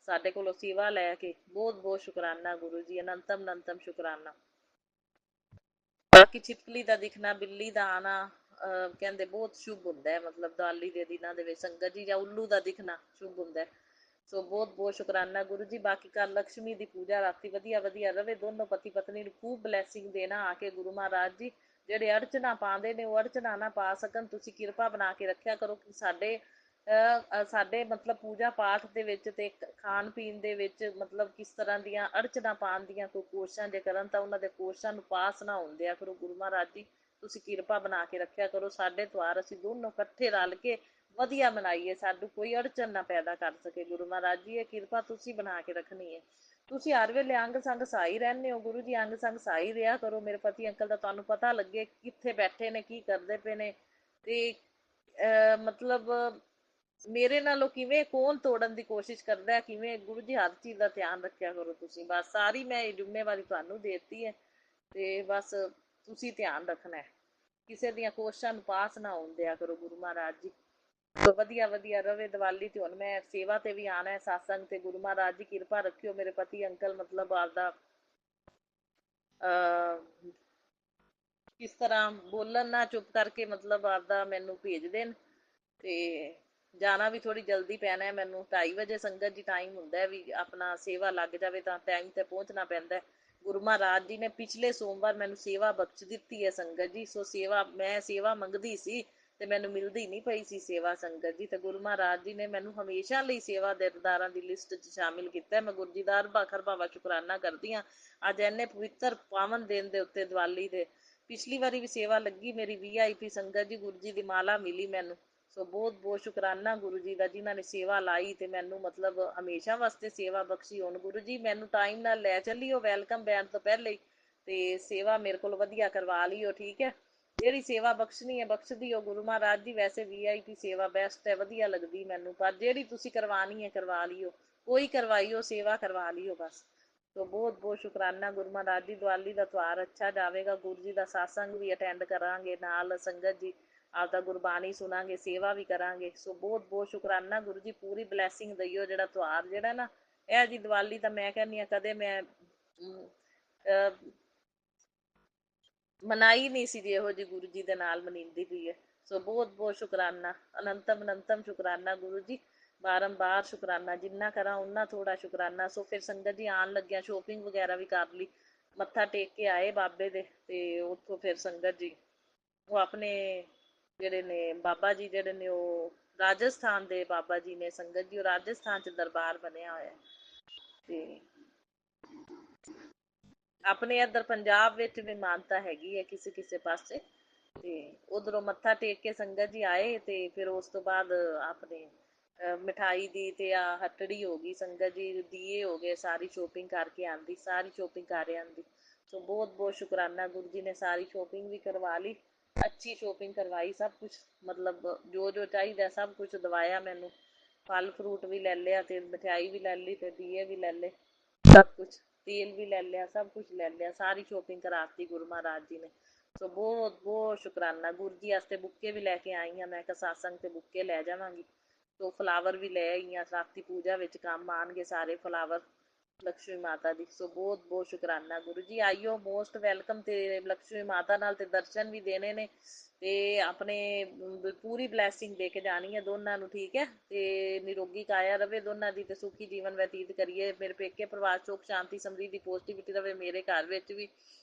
ਸਾਡੇ ਕੋਲੋਂ ਸੇਵਾ ਲੈ ਕੇ ਬਹੁਤ ਬਹੁਤ ਸ਼ੁਕਰਾਨਾ ਗੁਰੂ ਜੀ, ਅਨੰਤਮ ਅਨੰਤਮ ਸ਼ੁਕਰਾਨਾ। ਬਾਕੀ ਛਿਪਕਲੀ ਦਾ ਦਿਖਣਾ, ਬਿੱਲੀ ਦਾ ਆਣਾ, ਕਹਿੰਦੇ ਬਹੁਤ ਸ਼ੁਭ ਹੁੰਦਾ ਹੈ, ਮਤਲਬ ਦੀਵਾਲੀ ਦੇ ਦਿਨਾਂ ਦੇ ਵਿੱਚ ਸੰਗਤ ਜੀ, ਜਾਂ ਉੱਲੂ ਦਾ ਦਿਖਣਾ ਸ਼ੁਭ ਹੁੰਦਾ ਹੈ। ਸੋ ਬਹੁਤ ਬਹੁਤ ਸ਼ੁਕਰਾਨਾ ਗੁਰੂ ਜੀ। ਬਾਕੀ ਕੱਲ ਲక్ష్ਮੀ ਦੀ ਪੂਜਾ ਰਾਤੀ ਵਧੀਆ ਵਧੀਆ ਰਵੇ, ਦੋਨੋਂ ਪਤੀ ਪਤਨੀ ਨੂੰ ਖੂਬ ਬਲੈਸਿੰਗ ਦੇਣਾ ਆ ਕੇ ਗੁਰੂ ਮਹਾਰਾਜ ਜੀ। ਜਿਹੜੇ ਅੜਚਨਾ ਪਾਉਂਦੇ ਨੇ ਉਹ ਅੜਚਨਾ ਨਾ ਪਾ ਸਕਣ, ਤੁਸੀਂ ਕਿਰਪਾ ਬਣਾ ਕੇ ਰੱਖਿਆ ਕਰੋ ਕਿ ਸਾਡੇ ਮਤਲਬ ਪੂਜਾ ਪਾਠ ਦੇ ਵਿੱਚ ਤੇ ਖਾਣ ਪੀਣ ਦੇ ਵਿੱਚ ਮਤਲਬ ਕਿਸ ਤਰ੍ਹਾਂ ਦੀਆਂ ਅੜਚਨਾ ਪਾਉਣ ਦੀਆਂ ਕੋਈ ਕੋਸ਼ਿਸ਼ਾਂ ਜੇ ਕਰਨ, ਤਾਂ ਉਹਨਾਂ ਦੇ ਕੋਸ਼ਿਸ਼ਾਂ ਨੂੰ ਪਾਸ ਨਾ ਹੋਣ ਦਿਆ ਕਰੋ ਗੁਰੂ ਮਹਾਰਾਜ ਜੀ। ਤੁਸੀਂ ਕਿਰਪਾ ਬਣਾ ਕੇ ਰੱਖਿਆ ਕਰੋ, ਸਾਡੇ ਤਿਉਹਾਰ ਅਸੀਂ ਦੋਨੋਂ ਇਕੱਠੇ ਰਲ ਕੇ ਵਧੀਆ ਮਨਾਈਏ, ਸਾਨੂੰ ਕੋਈ ਅੜਚਨ ਨਾ ਪੈਦਾ ਕਰ ਸਕੇ ਗੁਰੂ ਮਹਾਰਾਜ ਜੀ। ਇਹ ਕਿਰਪਾ ਤੁਸੀਂ ਬਣਾ ਕੇ ਰੱਖਣੀ ਹੈ। ਤੁਸੀਂ ਹਰ ਵੇਲੇ ਅੰਗ ਸੰਗ ਸਹਾਈ ਰਹਿੰਦੇ ਹੋ ਗੁਰੂ ਜੀ, ਅੰਗ ਸੰਗ ਸਹਾਈ ਰਿਹਾ ਕਰੋ। ਮੇਰੇ ਪਤੀ ਅੰਕਲ ਦਾ ਤੁਹਾਨੂੰ ਪਤਾ ਲੱਗੇ ਕਿੱਥੇ ਬੈਠੇ ਨੇ, ਕੀ ਕਰਦੇ ਪਏ ਨੇ, ਤੇ ਮਤਲਬ ਮੇਰੇ ਨਾਲੋਂ ਕਿਵੇਂ ਕੌਣ ਤੋੜਨ ਦੀ ਕੋਸ਼ਿਸ਼ ਕਰਦਾ ਹੈ, ਕਿਵੇਂ ਗੁਰੂ ਜੀ, ਹਰ ਚੀਜ਼ ਦਾ ਧਿਆਨ ਰੱਖਿਆ ਕਰੋ ਤੁਸੀਂ। ਬਸ ਸਾਰੀ ਮੈਂ ਇਹ ਜ਼ਿੰਮੇਵਾਰੀ ਤੁਹਾਨੂੰ ਦੇ ਦਿੱਤੀ ਹੈ, ਤੇ ਬਸ ਤੁਸੀਂ ਧਿਆਨ ਰੱਖਣਾ ਹੈ, ਕਿਸੇ ਦੀਆਂ ਕੋਸ਼ਿਸ਼ਾਂ ਨੂੰ ਪਾਸ ਨਾ ਹੋਣ ਦਿਆ ਕਰੋ ਗੁਰੂ ਮਹਾਰਾਜ ਜੀ। ਵਧੀਆ ਵਧੀਆ ਰਵੇ ਦੀਵਾਲੀ ਤੇ। ਹੁਣ ਮੈਂ ਸੇਵਾ ਤੇ ਵੀ ਆਣਾ ਹੈ ਸਾਸੰਗ ਤੇ, ਗੁਰੂ ਮਹਾਰਾਜ ਜੀ ਕਿਰਪਾ ਰੱਖਿਓ। ਮੇਰੇ ਪਤੀ ਅੰਕਲ ਮਤਲਬ ਆਪਦਾ ਕਿਸ ਤਰ੍ਹਾਂ ਬੋਲਣ ਨਾ, ਚੁੱਪ ਕਰਕੇ ਮਤਲਬ ਆਪਦਾ ਮੈਨੂੰ ਭੇਜ ਦੇਣ। ਤੇ ਜਾਣਾ ਵੀ ਥੋੜੀ ਜਲਦੀ ਪੈਣਾ ਹੈ ਮੈਨੂੰ, 2:30 ਵਜੇ ਸੰਗਤ ਜੀ ਟਾਈਮ ਹੁੰਦਾ ਵੀ ਆਪਣਾ ਸੇਵਾ ਲੱਗ ਜਾਵੇ ਤਾਂ ਟਾਈਮ ਤੇ ਪਹੁੰਚਣਾ ਪੈਂਦਾ। ਗੁਰੂ ਮਹਾਰਾਜ ਜੀ ਨੇ ਪਿਛਲੇ ਸੋਮਵਾਰ ਮੈਨੂੰ ਸੇਵਾ ਬਖਸ਼ ਦਿੱਤੀ ਹੈ ਸੰਗਤ ਜੀ। ਸੋ ਮੈਂ ਸੇਵਾ ਮੰਗਦੀ ਸੀ ਤੇ ਮੈਨੂੰ ਮਿਲਦੀ ਨਹੀਂ ਪਈ ਸੀ ਸੇਵਾ ਸੰਗਤ ਜੀ, ਤੇ ਗੁਰੂ ਮਹਾਰਾਜ ਜੀ ਨੇ ਮੈਨੂੰ ਹਮੇਸ਼ਾ ਲਈ ਸੇਵਾ ਦੇਦਾਰਾਂ ਦੀ ਲਿਸਟ 'ਚ ਸ਼ਾਮਿਲ ਕੀਤਾ। ਮੈਂ ਗੁਰੂ ਜੀ ਦਾ ਅਰਬਾ ਖਰਬਾ ਵਾ ਸ਼ੁਕਰਾਨਾ ਕਰਦੀ ਹਾਂ ਅੱਜ ਇੰਨੇ ਪਵਿੱਤਰ ਪਾਵਨ ਦਿਨ ਦੇ ਉੱਤੇ, ਦੀਵਾਲੀ ਦੇ। ਪਿਛਲੀ ਵਾਰੀ ਵੀ ਸੇਵਾ ਲੱਗੀ ਮੇਰੀ VIP ਸੰਗਤ ਜੀ, ਗੁਰੂ ਜੀ ਦੀ ਮਾਲਾ ਮਿਲੀ ਮੈਨੂੰ। ਸੋ ਬਹੁਤ ਬਹੁਤ ਸ਼ੁਕਰਾਨਾ ਗੁਰੂ ਜੀ ਦਾ, ਜਿਨ੍ਹਾਂ ਨੇ ਸੇਵਾ ਲਾਈ ਤੇ ਮੈਨੂੰ ਮਤਲਬ ਹਮੇਸ਼ਾ ਵਾਸਤੇ ਸੇਵਾ ਬਖਸ਼ੀ। ਹੁਣ ਗੁਰੂ ਜੀ ਮੈਨੂੰ ਟਾਈਮ ਨਾਲ ਲੈ ਚੱਲਿਓ ਵੈਲਕਮ ਬੈਂਡ ਤੋਂ ਪਹਿਲੇ ਹੀ, ਤੇ ਸੇਵਾ ਮੇਰੇ ਕੋਲ ਵਧੀਆ ਕਰਵਾ ਲਿਓ, ਠੀਕ ਹੈ। ਜਿਹੜੀ ਸੇਵਾ ਬਖਸ਼ਣੀ ਹੈ ਬਖਸ਼ ਦਿਓ ਗੁਰੂ ਮਹਾਰਾਜ ਜੀ। ਵੈਸੇ VIP ਸੇਵਾ ਬੈਸਟ ਹੈ, ਵਧੀਆ ਲੱਗਦੀ ਮੈਨੂੰ, ਪਰ ਜਿਹੜੀ ਤੁਸੀਂ ਕਰਵਾਉਣੀ ਹੈ ਕਰਵਾ ਲਿਓ, ਕੋਈ ਕਰਵਾਈਓ ਸੇਵਾ ਕਰਵਾ ਲਿਓ ਬਸ। ਸੋ ਬਹੁਤ ਬਹੁਤ ਸ਼ੁਕਰਾਨਾ ਗੁਰੂ ਮਹਾਰਾਜ ਜੀ। ਦੀਵਾਲੀ ਦਾ ਤਿਉਹਾਰ ਅੱਛਾ ਜਾਵੇਗਾ। ਗੁਰੂ ਜੀ ਦਾ ਸਾਸੰਗ ਵੀ ਅਟੈਂਡ ਕਰਾਂਗੇ, ਨਾਲ ਸੰਗਤ ਜੀ ਆਪਦਾ ਗੁਰਬਾਣੀ ਸੁਣਾਂਗੇ, ਸੇਵਾ ਵੀ ਕਰਾਂਗੇ। ਸੋ ਬਹੁਤ ਬਹੁਤ ਸ਼ੁਕਰਾਨਾ ਗੁਰੂ ਜੀ, ਪੂਰੀ ਬਲੈਸਿੰਗ ਦਈਓ। ਜਿਹੜਾ ਤਿਉਹਾਰ ਜਿਹੜਾ ਨਾ ਇਹ ਜੀ ਦੀਵਾਲੀ ਤਾਂ ਮੈਂ ਕਹਿੰਦੀ ਹਾਂ ਕਦੇ ਮੈਂ ਮਨਾਈ ਨਹੀਂ ਸੀ ਜੀ ਇਹੋ ਜਿਹੀ ਗੁਰੂ ਜੀ ਦੇ ਨਾਲ ਮਨੀਂਦੀ ਪਈ ਹੈ। ਸੋ ਬਹੁਤ ਬਹੁਤ ਸ਼ੁਕਰਾਨਾ, ਅਨੰਤਮ ਅਨੰਤਮ ਸ਼ੁਕਰਾਨਾ ਗੁਰੂ ਜੀ, ਬਾਰੰਬਾਰ ਸ਼ੁਕਰਾਨਾ। ਜਿੰਨਾ ਕਰਾਂ ਉਨਾ ਥੋੜਾ ਸ਼ੁਕਰਾਨਾ। ਸੋ ਫਿਰ ਸੰਗਤ ਜੀ ਆਉਣ ਲੱਗਿਆ ਸ਼ੋਪਿੰਗ ਵਗੈਰਾ ਵੀ ਕਰ ਲਈ, ਮੱਥਾ ਟੇਕ ਕੇ ਆਏ ਬਾਬੇ ਦੇ, ਤੇ ਉੱਥੋਂ ਫਿਰ ਸੰਗਤ ਜੀ ਉਹ ਆਪਣੇ ਜਿਹੜੇ ਨੇ ਬਾਬਾ ਜੀ ਜਿਹੜੇ ਨੇ ਉਹ ਰਾਜਸਥਾਨ ਦੇ ਬਾਬਾ ਜੀ ਨੇ ਸੰਗਤ ਜੀ, ਉਹ ਰਾਜਸਥਾਨ 'ਚ ਦਰਬਾਰ ਬਣਿਆ ਹੋਇਆ। ਤੇ ਆਪਣੇ ਇੱਧਰ ਪੰਜਾਬ ਵਿੱਚ ਵੀ ਮਾਨਤਾ ਹੈਗੀ ਹੈ ਕਿਸੇ ਕਿਸੇ ਪਾਸੇ। ਤੇ ਉਧਰੋਂ ਮੱਥਾ ਟੇਕ ਕੇ ਸੰਗਤ ਜੀ ਆਏ, ਤੇ ਫਿਰ ਉਸ ਤੋਂ ਬਾਅਦ ਆਪਣੇ ਮਿਠਾਈ ਦੀ ਤੇ ਆ ਹੱਟੜੀ ਹੋ ਗਈ, ਸੰਗਤ ਜੀ ਦੀਏ ਹੋ ਗਏ, ਸਾਰੀ ਸ਼ੋਪਿੰਗ ਕਰਕੇ ਆਂਦੀ, ਸਾਰੀ ਸ਼ੋਪਿੰਗ ਕਰ ਆਂਦੀ। ਸੋ ਬਹੁਤ ਬਹੁਤ ਸ਼ੁਕਰਾਨਾ ਗੁਰੂ ਜੀ ਨੇ ਸਾਰੀ ਸ਼ੋਪਿੰਗ ਵੀ ਕਰਵਾ ਲਈ, ਅੱਛੀ ਸ਼ੋਪਿੰਗ ਕਰਵਾਈ, ਸਭ ਕੁਝ ਮਤਲਬ ਜੋ ਜੋ ਚਾਹੀਦਾ ਸਭ ਕੁਝ ਦਵਾਇਆ ਮੈਨੂੰ। ਫਲ ਫਰੂਟ ਵੀ ਲੈ ਲਿਆ, ਤੇ ਮਠਿਆਈ ਵੀ ਲੈ ਲਈ, ਤੇ ਦੀਏ ਵੀ ਲੈ ਲਏ, ਸਭ ਕੁਝ, ਤੇਲ ਵੀ ਲੈ ਲਿਆ, ਸਭ ਕੁਝ ਲੈ ਲਿਆ, ਸਾਰੀ ਸ਼ੋਪਿੰਗ ਕਰਾਤੀ ਗੁਰੂ ਮਹਾਰਾਜ ਜੀ ਨੇ। ਸੋ ਬਹੁਤ ਬਹੁਤ ਸ਼ੁਕਰਾਨਾ। ਗੁਰੂ ਜੀ ਵਾਸਤੇ ਬੁੱਕੇ ਵੀ ਲੈ ਕੇ ਆਈ ਹਾਂ, ਮੈਂ ਕਿਹਾ ਸਾਸੰਗ ਤੇ ਬੁੱਕੇ ਲੈ ਜਾਵਾਂਗੀ। ਸੋ ਫਲਾਵਰ ਵੀ ਲੈ ਆਈ ਹਾਂ, ਰਾਤੀ ਪੂਜਾ ਵਿੱਚ ਕੰਮ ਆਉਣਗੇ ਸਾਰੇ ਫਲਾਵਰ ਲਕਸ਼ਮੀ ਮਾਤਾ ਦੀ। ਸੋ ਬਹੁਤ ਬਹੁਤ ਸ਼ੁਕਰਾਨਾ ਗੁਰੂ ਜੀ, ਆਈਓ ਮੋਸਟ ਵੈਲਕਮ। ਤੇ ਲਕਸ਼ਮੀ ਮਾਤਾ ਨਾਲ ਤੇ ਦਰਸ਼ਨ ਵੀ ਦੇਣੇ ਨੇ, ਤੇ ਆਪਣੇ ਪੂਰੀ ਬਲੈਸਿੰਗ ਦੇ ਕੇ ਜਾਣੀ ਹੈ ਦੋਨਾਂ ਨੂੰ, ਠੀਕ ਹੈ। ਤੇ ਨਿਰੋਗੀ ਕਾਇਆ ਰਵੇ ਦੋਨਾਂ ਦੀ, ਤੇ ਸੁਖੀ ਜੀਵਨ ਬਤੀਤ ਕਰੀਏ। ਮੇਰੇ ਪੇਕੇ ਪਰਿਵਾਰ ਸੁੱਖ ਸ਼ਾਂਤੀ ਸਮਰਿੱਧੀ ਪੋਜ਼ਿਟਿਵਿਟੀ ਰਵੇ, ਮੇਰੇ ਘਰ ਵਿੱਚ ਵੀ।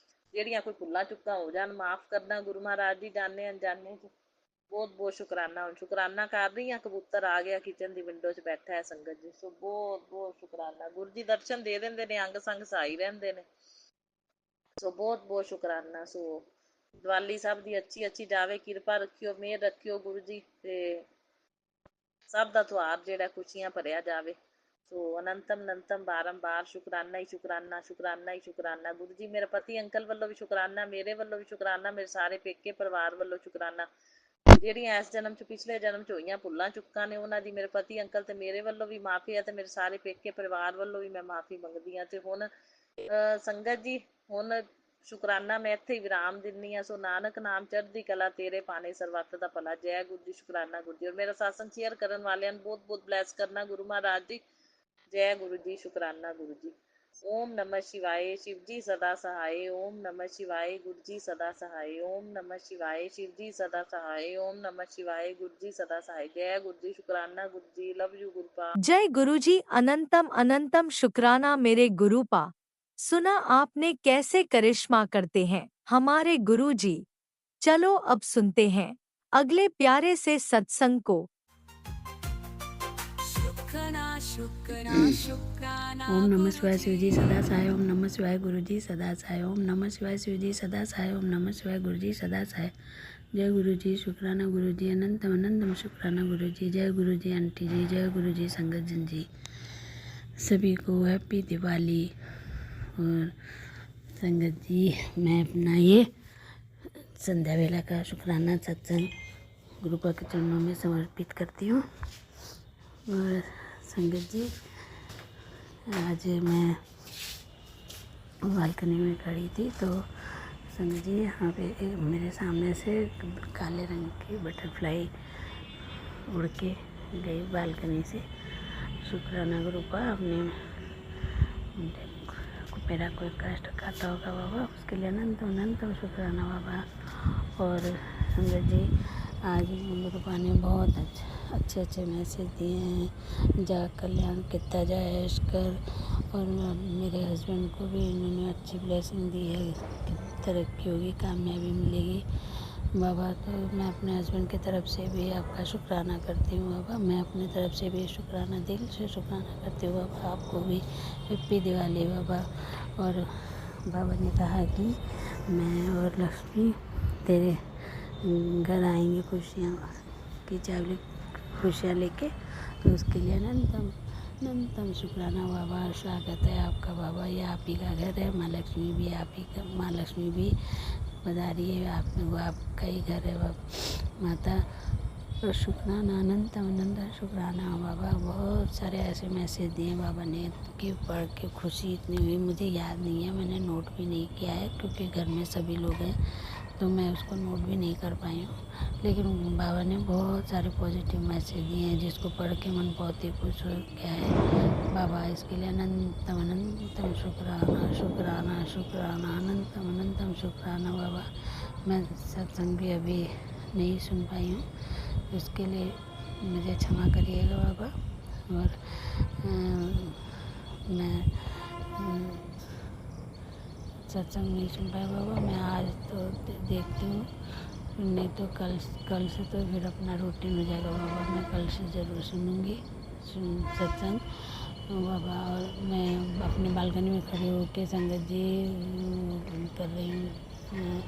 ਜਿਹੜੀਆਂ ਕੋਈ ਭੁੱਲਾਂ ਚੁੱਕਾਂ ਹੋ ਜਾਣ ਮਾਫ਼ ਕਰਨਾ ਗੁਰੂ ਮਹਾਰਾਜ ਜੀ, ਜਾਣੇ ਅਣਜਾਣੇ 'ਚ। ਬਹੁਤ ਬਹੁਤ ਸ਼ੁਕਰਾਨਾ। ਹੁਣ ਸ਼ੁਕਰਾਨਾ ਕਰ ਰਹੀ ਹਾਂ, ਕਬੂਤਰ ਆ ਗਿਆ ਕਿਚਨ ਦੀ ਵਿੰਡੋ 'ਚ ਬੈਠਾ ਹੈ ਸੰਗਤ ਜੀ। ਸੋ ਬਹੁਤ ਬਹੁਤ ਸ਼ੁਕਰਾਨਾ ਗੁਰੂ ਜੀ, ਦਰਸ਼ਨ ਦੇ ਦਿੰਦੇ ਨੇ, ਅੰਗ ਸੰਗ ਸਹਾਈ ਰਹਿੰਦੇ ਨੇ। ਸੋ ਬਹੁਤ ਬਹੁਤ ਸ਼ੁਕਰਾਨਾ। ਸੋ ਦੀਵਾਲੀ ਸਭ ਦੀ ਅੱਛੀ ਅੱਛੀ ਜਾਵੇ, ਕਿਰਪਾ ਰੱਖਿਓ, ਮਿਹਰ ਰੱਖਿਓ ਗੁਰੂ ਜੀ, ਤੇ ਸਭ ਦਾ ਤਿਉਹਾਰ ਜਿਹੜਾ ਖੁਸ਼ੀਆਂ ਭਰਿਆ ਜਾਵੇ। ਸੋ ਅਨੰਤਮ ਅਨੰਤਮ ਬਾਰੰਬਾਰ ਸ਼ੁਕਰਾਨਾ ਹੀ ਸ਼ੁਕਰਾਨਾ, ਸ਼ੁਕਰਾਨਾ ਹੀ ਸ਼ੁਕਰਾਨਾ ਗੁਰੂ ਜੀ। ਮੇਰੇ ਪਤੀ ਅੰਕਲ ਵੱਲੋਂ ਵੀ ਸ਼ੁਕਰਾਨਾ, ਮੇਰੇ ਵੱਲੋਂ ਵੀ ਸ਼ੁਕਰਾਨਾ, ਮੇਰੇ ਸਾਰੇ ਪੇਕੇ ਪਰਿਵਾਰ ਵੱਲੋਂ ਸ਼ੁਕਰਾਨਾ। ਜਿਹੜੀਆਂ ਇਸ ਜਨਮ 'ਚ ਪਿਛਲੇ ਜਨਮ 'ਚ ਹੋਈਆਂ ਭੁੱਲਾਂ ਚੁੱਕਾਂ ਨੇ, ਉਹਨਾਂ ਦੀ ਮੇਰੇ ਪਤੀ ਅੰਕਲ ਤੇ ਮੇਰੇ ਵੱਲੋਂ ਵੀ ਮਾਫੀ ਹੈ, ਤੇ ਮੇਰੇ ਸਾਰੇ ਪੇਕੇ ਪਰਿਵਾਰ ਵੱਲੋਂ ਵੀ ਮੈਂ ਮਾਫੀ ਮੰਗਦੀ ਹਾਂ। ਤੇ ਹੁਣ ਸੰਗਤ ਜੀ ਹੁਣ ਸ਼ੁਕਰਾਨਾ ਮੈਂ ਇੱਥੇ ਹੀ ਵਿਰਾਮ ਦਿੰਦੀ ਹਾਂ। ਸੋ ਨਾਨਕ ਨਾਮ ਚੜ੍ਹਦੀ ਕਲਾ ਤੇਰੇ ਪਾਣੇ, ਸਰਬੱਤ ਦਾ ਭਲਾ। ਜੈ ਗੁਰੂ ਜੀ, ਸ਼ੁਕਰਾਨਾ ਗੁਰੂ ਜੀ। ਔਰ ਮੇਰਾ ਸਾਸਨ ਸ਼ੇਅਰ ਕਰਨ ਵਾਲਿਆਂ ਨੂੰ ਬਹੁਤ ਬਹੁਤ ਬਲੈਸ ਕਰਨਾ ਗੁਰੂ ਮਹਾਰਾਜ ਜੀ। ਜੈ ਗੁਰੂ ਜੀ, ਸ਼ੁਕਰਾਨਾ ਗੁਰੂ ਜੀ। ਓਮ ਨਮः शिवाय, शिव जी सदा सहाय। ओम नमः शिवाय, गुरु जी सदा सहाय। ओम नमः शिवाय, शिव जी सदा सहाय। ओम नमः शिवाय, गुरु जी सदा सहाय। जय गुरु जी, शुक्राना गुरु जी, लव यू गुरुपा। जय गुरुजी, अनंतम अनंतम शुक्राना मेरे गुरुपा। सुना आपने कैसे करिश्मा करते हैं हमारे गुरुजी। चलो अब सुनते हैं अगले प्यारे से सत्संग को। शुक्राना शुक्राना शुक्राना ओम नमः शिवाय शिव जी सदा सहाय। ओम नमः शिवाय गुरु जी सदा सहाय। ओम नमः शिवाय शिव जी सदा सहाय। ओम नमः शिवाय गुरु जी सदा सहाय। जय गुरु जी, शुक्राना गुरु जी, अनंतम अनंतम शुक्राना गुरु जी। जय गुरु जी आंटी जी, जय गुरु जी संगत जन जी, सभी को हैप्पी दिवाली। और संगत जी मैं अपना ये संध्या वेला का शुक्राना सत्संग गुरुपा के चरणों में समर्पित करती हूँ। और संगत जी आज मैं बालकनी में खड़ी थी, तो संगत जी यहाँ पे मेरे सामने से काले रंग की बटरफ्लाई उड़ के गई बालकनी से। शुक्राना गुरुपा, आपने मेरा कोई कष्ट खाता होगा बाबा, उसके लिए अनंत अनंत शुक्राना बाबा। और संगत जी आज गुरुपा ने बहुत अच्छे मैसेज दिए हैं, जा कल्याण कितना जाए कर। और मेरे हस्बैंड को भी इन्होंने अच्छी ब्लेसिंग दी है कि तरक्की होगी, कामयाबी मिलेगी बाबा। तो मैं अपने हस्बैंड की तरफ से भी आपका शुक्राना करती हूँ बाबा। मैं अपनी तरफ से भी शुक्राना, दिल से शुक्राना करती हूँ बाबा। आपको भी हैप्पी दिवाली बाबा। और बाबा ने कहा कि मैं और लक्ष्मी तेरे घर आएंगे खुशियाँ की चावली खुशियाँ लेके, तो उसके लिए अनंतम शुक्राना बाबा। स्वागत है आपका बाबा, ये आप ही का घर है। माँ लक्ष्मी भी आप ही का, माँ लक्ष्मी भी पधारी है, आप वो आपका ही घर है बाबा। माता और शुक्राना अनंत अनंत शुक्राना बाबा। बहुत सारे ऐसे मैसेज दिए बाबा ने कि पढ़ के खुशी इतनी हुई, मुझे याद नहीं है, मैंने नोट भी नहीं किया है क्योंकि घर में सभी लोग हैं तो मैं उसको नोट भी नहीं कर पाई हूँ। लेकिन बाबा ने बहुत सारे पॉजिटिव मैसेज दिए हैं जिसको पढ़ के मन बहुत ही खुश हो गया है बाबा। इसके लिए अनंतम अनंतम शुक्राना शुक्राना शुक्राना अनंतम अनंतम शुक्राना बाबा। मैं सत्संग भी अभी नहीं सुन पाई हूँ, इसके लिए मुझे क्षमा करिएगा बाबा। और मैं सत्संग नहीं सुन पाया बाबा। मैं आज तो देखती हूँ, नहीं तो कल से तो फिर अपना रूटीन हो जाएगा बाबा। मैं कल से ज़रूर सुनूँगी सत्संग बाबा। और मैं अपनी बालकनी में खड़ी होकर संगत जी कर रही हूँ,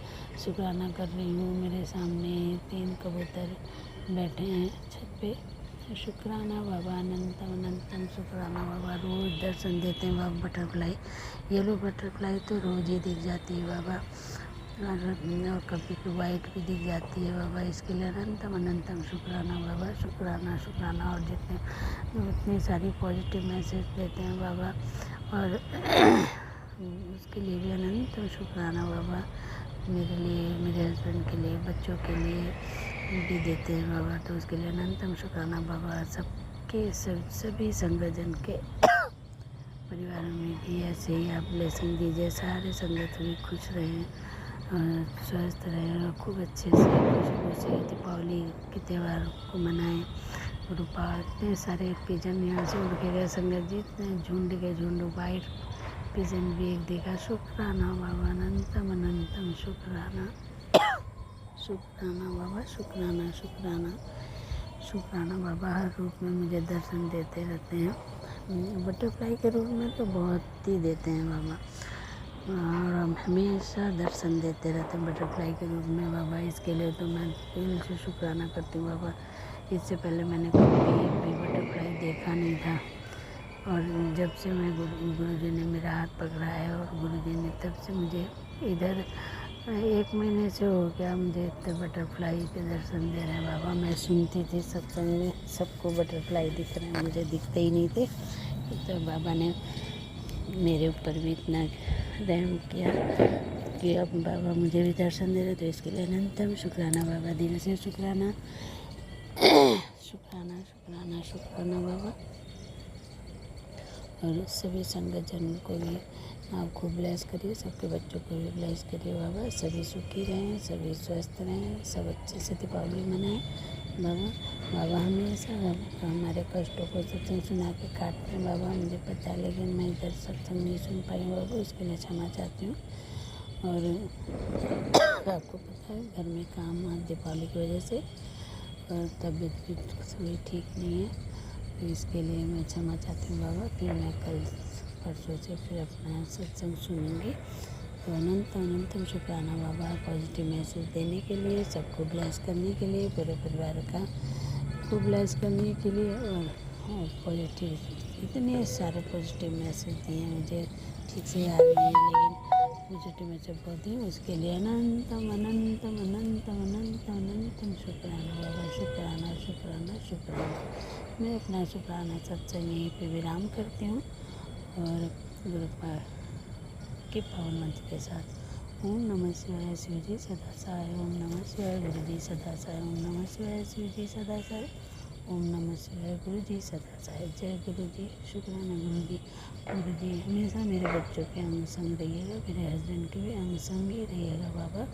शुक्राना कर रही हूँ। मेरे सामने 3 कबूतर बैठे हैं छत पे। शुक्राना बाबा अनंतम अनंतम शुक्राना बाबा। रोज़ दर्शन देते हैं बाबा बटरफ्लाई, येलो बटरफ्लाई तो रोज़ ही दिख जाती है बाबा। और कभी तो वाइट भी दिख जाती है बाबा। इसके लिए अनंतम अनंतम शुक्राना बाबा। शुक्राना शुक्राना। और इतनी सारी पॉजिटिव मैसेज देते हैं बाबा, और उसके लिए भी अनंतम शुक्राना बाबा। मेरे लिए, मेरे हस्बैंड के लिए, बच्चों के लिए भी देते हैं बाबा, तो उसके लिए अनंतम शुक्राना बाबा। सबके सभी संगतजन के परिवारों में भी ऐसे ही आप ब्लेसिंग दीजिए। सारे संगत भी खुश रहें और स्वस्थ रहें और खूब अच्छे से खुशी दीपावली के त्यौहार को मनाएं। रूपा इतने सारे पिजन यहाँ से उड़ के गए संगत जी, इतने झुंड के झुंड वाइट पिजन भी एक देखा। शुक्राना बाबा अनंतम अनंतम शुक्राना शुक्राना बाबा। शुक्राना शुक्राना शुक्राना बाबा। हर रूप में मुझे दर्शन देते रहते हैं, बटरफ्लाई के रूप में तो बहुत ही देते हैं बाबा, और हम हमेशा दर्शन देते रहते हैं बटरफ्लाई के रूप में बाबा। इसके लिए तो मैं दिल से शुक्राना करती हूँ बाबा। इससे पहले मैंने कभी भी बटरफ्लाई देखा नहीं था, और जब से मैं गुरुजी ने मेरा हाथ पकड़ा है और गुरुजी ने तब से मुझे इधर 1 महीने से हो गया मुझे इतने बटरफ्लाई के दर्शन दे रहे हैं बाबा। मैं सुनती थी सत्संग में सबको बटरफ्लाई दिख रहे हैं, मुझे दिखते ही नहीं थे। तो बाबा ने मेरे ऊपर भी इतना रहम किया कि अब बाबा मुझे भी दर्शन दे रहे, तो इसके लिए अनंतम शुक्राना बाबा। दिल से शुक्राना शुक्राना शुक्राना शुक्राना बाबा। और सभी संगतजन को भी आप खूब ब्लेस करिए, सबके बच्चों को भी ब्लेस करिए बाबा। सभी सुखी रहें, सभी स्वस्थ रहें, सब अच्छे से दीपावली मनाएं बाबा। बाबा हमेशा हमारे कष्टों को सत्संग सुना के काटते हैं बाबा, मुझे पता है, लेकिन मैं इधर सत्संग नहीं सुन पाई हूँ बाबा, उसके लिए क्षमा चाहती हूँ। और आपको पता है घर में काम दीपावली की वजह से और तबीयत भी थोड़ी ठीक नहीं है, तो इसके लिए मैं क्षमा चाहती हूँ बाबा। फिर मैं कल परसों से फिर अपना सत्संग सुनूँगी। तो अनंतम शुक्राना बाबा, पॉजिटिव मैसेज देने के लिए, सबको ब्लेस करने के लिए, पूरे परिवार को ब्लेस करने के लिए, और पॉजिटिव इतने सारे पॉजिटिव मैसेज दिए मुझे ठीक से याद नहीं है, लेकिन पॉजिटिव मैसेज बहुत ही, उसके लिए अनंतम अनंतम अनंतम अनंतम अनंतम शुक्राना बाबा। शुक्राना शुक्राना शुक्राना। मैं अपना शुक्राना सत्संग यहीं पे विराम करती हूँ, और गुरु के पावन मंत्र के साथ ओम नमः शिवाय शिव जी सदा साय, ओम नमः शिवाय गुरु जी सदा साय, ओम नमः शिवाय शिव जी सदा साय, ओम नमः शिवाय गुरु जी सदा साय। जय गुरु जी। शुक्राना गुरु जी। गुरु जी हमेशा मेरे बच्चों के अंग संग रहिएगा, मेरे हस्बैंड के भी अंग संग ही रहिएगा बाबा।